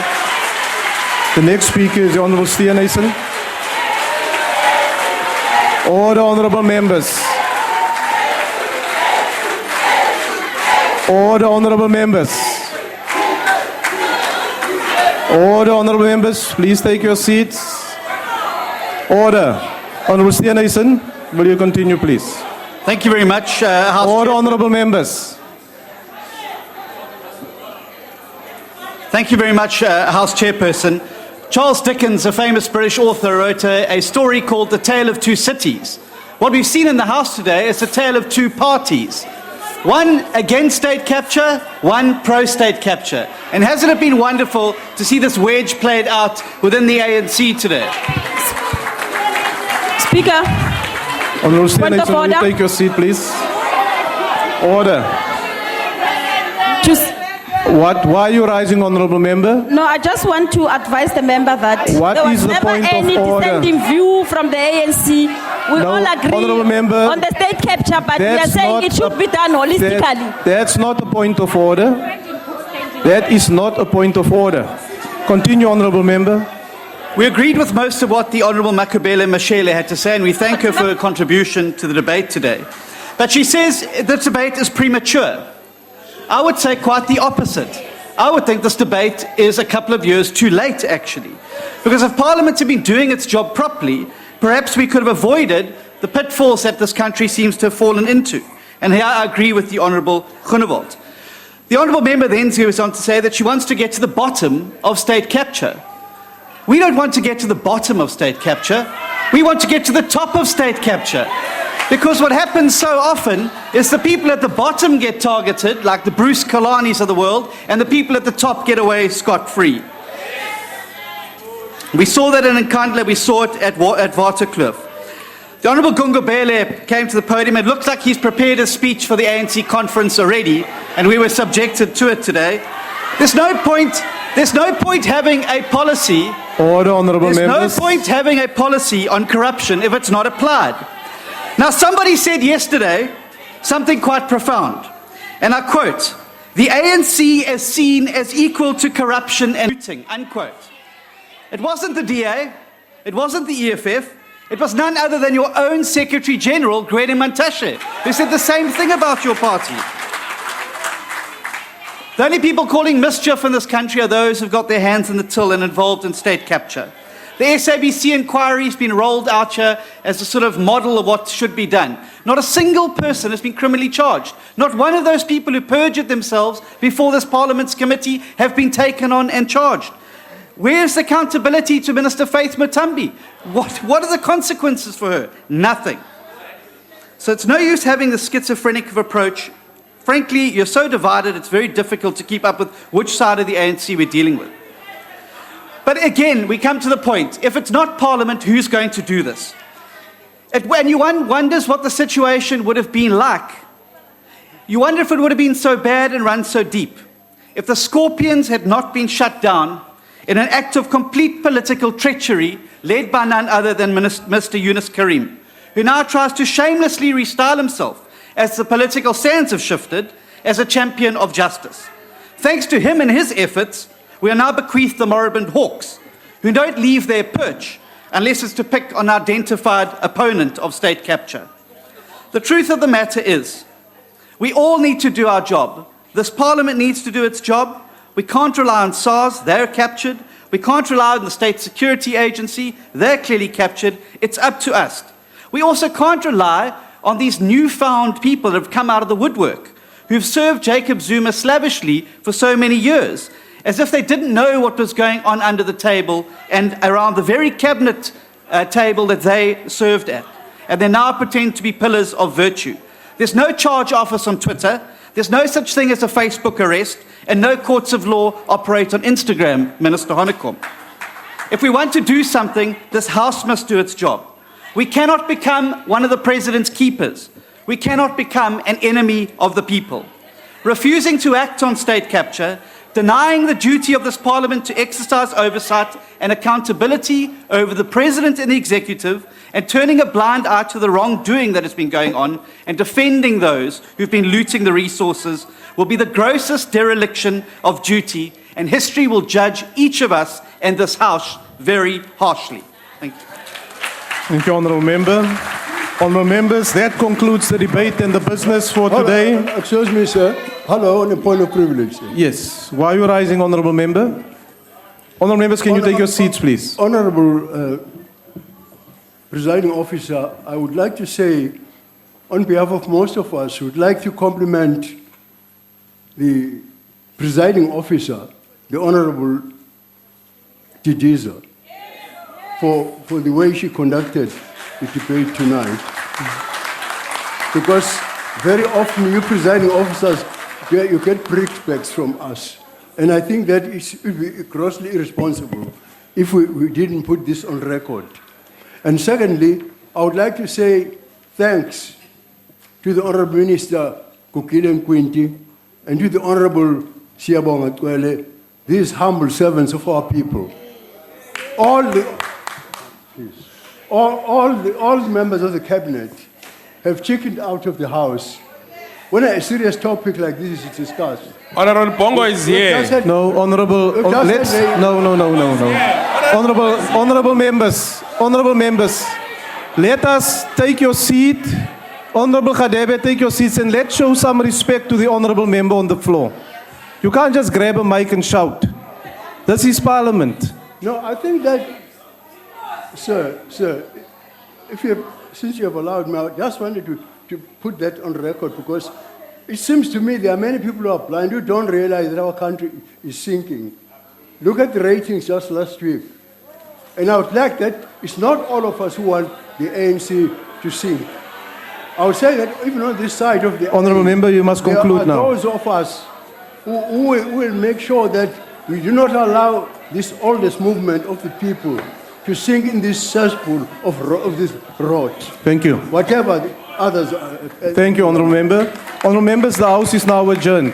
The next speaker is the Honorable Steenhuisen. Order, Honorable Members. Order, Honorable Members. Order, Honorable Members. Please take your seats. Order. Honorable Steenhuisen, will you continue, please? Thank you very much, House Order, Honorable Members. Thank you very much, House Chairperson. Charles Dickens, a famous British author, wrote a story called The Tale of Two Cities. What we've seen in the House today is a tale of two parties. One against state capture, one pro-state capture. And hasn't it been wonderful to see this wedge played out within the ANC today? Speaker, Honorable Point of Senator, will you order. take your seat, please? Order. Just, Why are you rising, honorable member? no, I just want to advise the member that What there is was the never point of any order? dissenting view from the ANC. We No, all agree honourable member, on the state capture, but we are that's saying not it should a- be done holistically. That's not a point of order. That is not a point of order. Continue, honorable member. We agreed with most of what the Honourable Makubele Mashele had to say, and we thank her for her contribution to the debate today. But she says the debate is premature. I would say quite the opposite. I would think this debate is a couple of years too late, actually. Because if Parliament had been doing its job properly, perhaps we could have avoided the pitfalls that this country seems to have fallen into. And here I agree with the Honourable Groenewald. The Honourable Member then goes on to say that she wants to get to the bottom of state capture. We don't want to get to the bottom of state capture. We want to get to the top of state capture. Because what happens so often is the people at the bottom get targeted, like the Bruce Kalanis of the world, and the people at the top get away scot-free. We saw that in Nkandla, we saw it at Waterkloof. The Honourable Gungubele came to the podium. It looks like he's prepared a speech for the ANC conference already, and we were subjected to it today. There's no point having a policy. Order, honourable There's members. no point having a policy on corruption if it's not applied. Now, somebody said yesterday something quite profound, and I quote, "The ANC is seen as equal to corruption and looting," unquote. It wasn't the DA, it wasn't the EFF, it was none other than your own Secretary General, Gwede Mantashe, who said the same thing about your party. The only people calling mischief in this country are those who've got their hands in the till and involved in state capture. The SABC inquiry has been rolled out here as a sort of model of what should be done. Not a single person has been criminally charged. Not one of those people who perjured themselves before this Parliament's committee have been taken on and charged. Where's accountability to Minister Faith Mutambi? What are the consequences for her? Nothing. So it's no use having the schizophrenic approach. Frankly, you're so divided, it's very difficult to keep up with which side of the ANC we're dealing with. But again, we come to the point, if it's not Parliament, who's going to do this? And one wonders what the situation would have been like. You wonder if it would have been so bad and run so deep. If the Scorpions had not been shut down in an act of complete political treachery led by none other than Mr. Yunus Karim, who now tries to shamelessly restyle himself as the political sands have shifted as a champion of justice. Thanks to him and his efforts, we are now bequeathed the moribund hawks, who don't leave their perch unless it's to pick on an identified opponent of state capture. The truth of the matter is, we all need to do our job. This Parliament needs to do its job. We can't rely on SARS, they're captured. We can't rely on the State Security Agency, they're clearly captured. It's up to us. We also can't rely on these newfound people that have come out of the woodwork, who've served Jacob Zuma slavishly for so many years, as if they didn't know what was going on under the table and around the very cabinet table that they served at. And they now pretend to be pillars of virtue. There's no charge office on Twitter. There's no such thing as a Facebook arrest, and no courts of law operate on Instagram, Minister Honeycomb. If we want to do something, this House must do its job. We cannot become one of the President's keepers. We cannot become an enemy of the people. Refusing to act on state capture, denying the duty of this Parliament to exercise oversight and accountability over the President and the Executive, and turning a blind eye to the wrongdoing that has been going on, and defending those who've been looting the resources, will be the grossest dereliction of duty, and history will judge each of us and this House very harshly. Thank you. Thank you, honourable member. Honourable members, that concludes the debate and the business for today. Excuse me, sir. Hello, on a point of privilege. Yes. Why are you rising, honourable member? Honourable members, can you take your seats, please? Honourable Presiding Officer, I would like to say, on behalf of most of us, would like to compliment the Presiding Officer, the Honourable Tidiza, for the way she conducted the debate tonight. Because very often you presiding officers, you get brickbats from us. And I think that it would be grossly irresponsible if we didn't put this on record. And secondly, I would like to say thanks to the Honourable Minister Kukile Quinty and to the Honourable Siyabonga Twele, these humble servants of our people. All the members of the cabinet have chickened out of the house when a serious topic like this is discussed. Honorable Bongo is here. No, honorable. Honorable members, let us take your seat. Honorable Khadebe, take your seats and let's show some respect to the honorable member on the floor. You can't just grab a mic and shout. This is Parliament. No, I think that, sir, since you have allowed me, I just wanted to put that on record because it seems to me there are many people who are blind who don't realize that our country is sinking. Look at the ratings just last week. And I would like that it's not all of us who want the ANC to sink. I would say that even on this side of the Honourable member, you must conclude now. There are those of us who will make sure that we do not allow this oldest movement of the people to sink in this cesspool of this road. Thank you. Whatever the others. Thank you, honourable member. Honourable members, the House is now adjourned.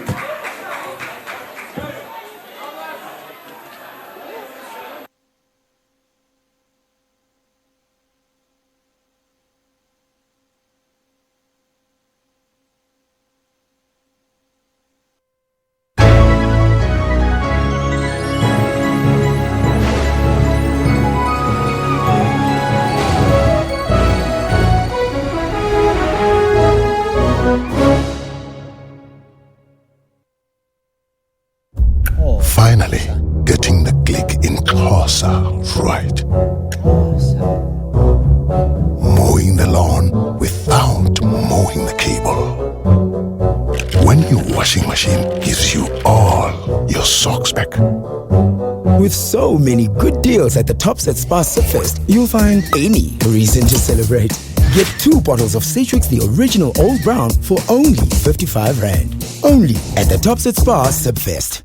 Finally, getting the click in closer, right. Mowing the lawn without mowing the cable. When your washing machine gives you all your socks back. With so many good deals at the Tops at Spa Subfest, you'll find any reason to celebrate. Get 2 bottles of Citrix the original Old Brown for only 55 Rand. Only at the Tops at Spa Subfest.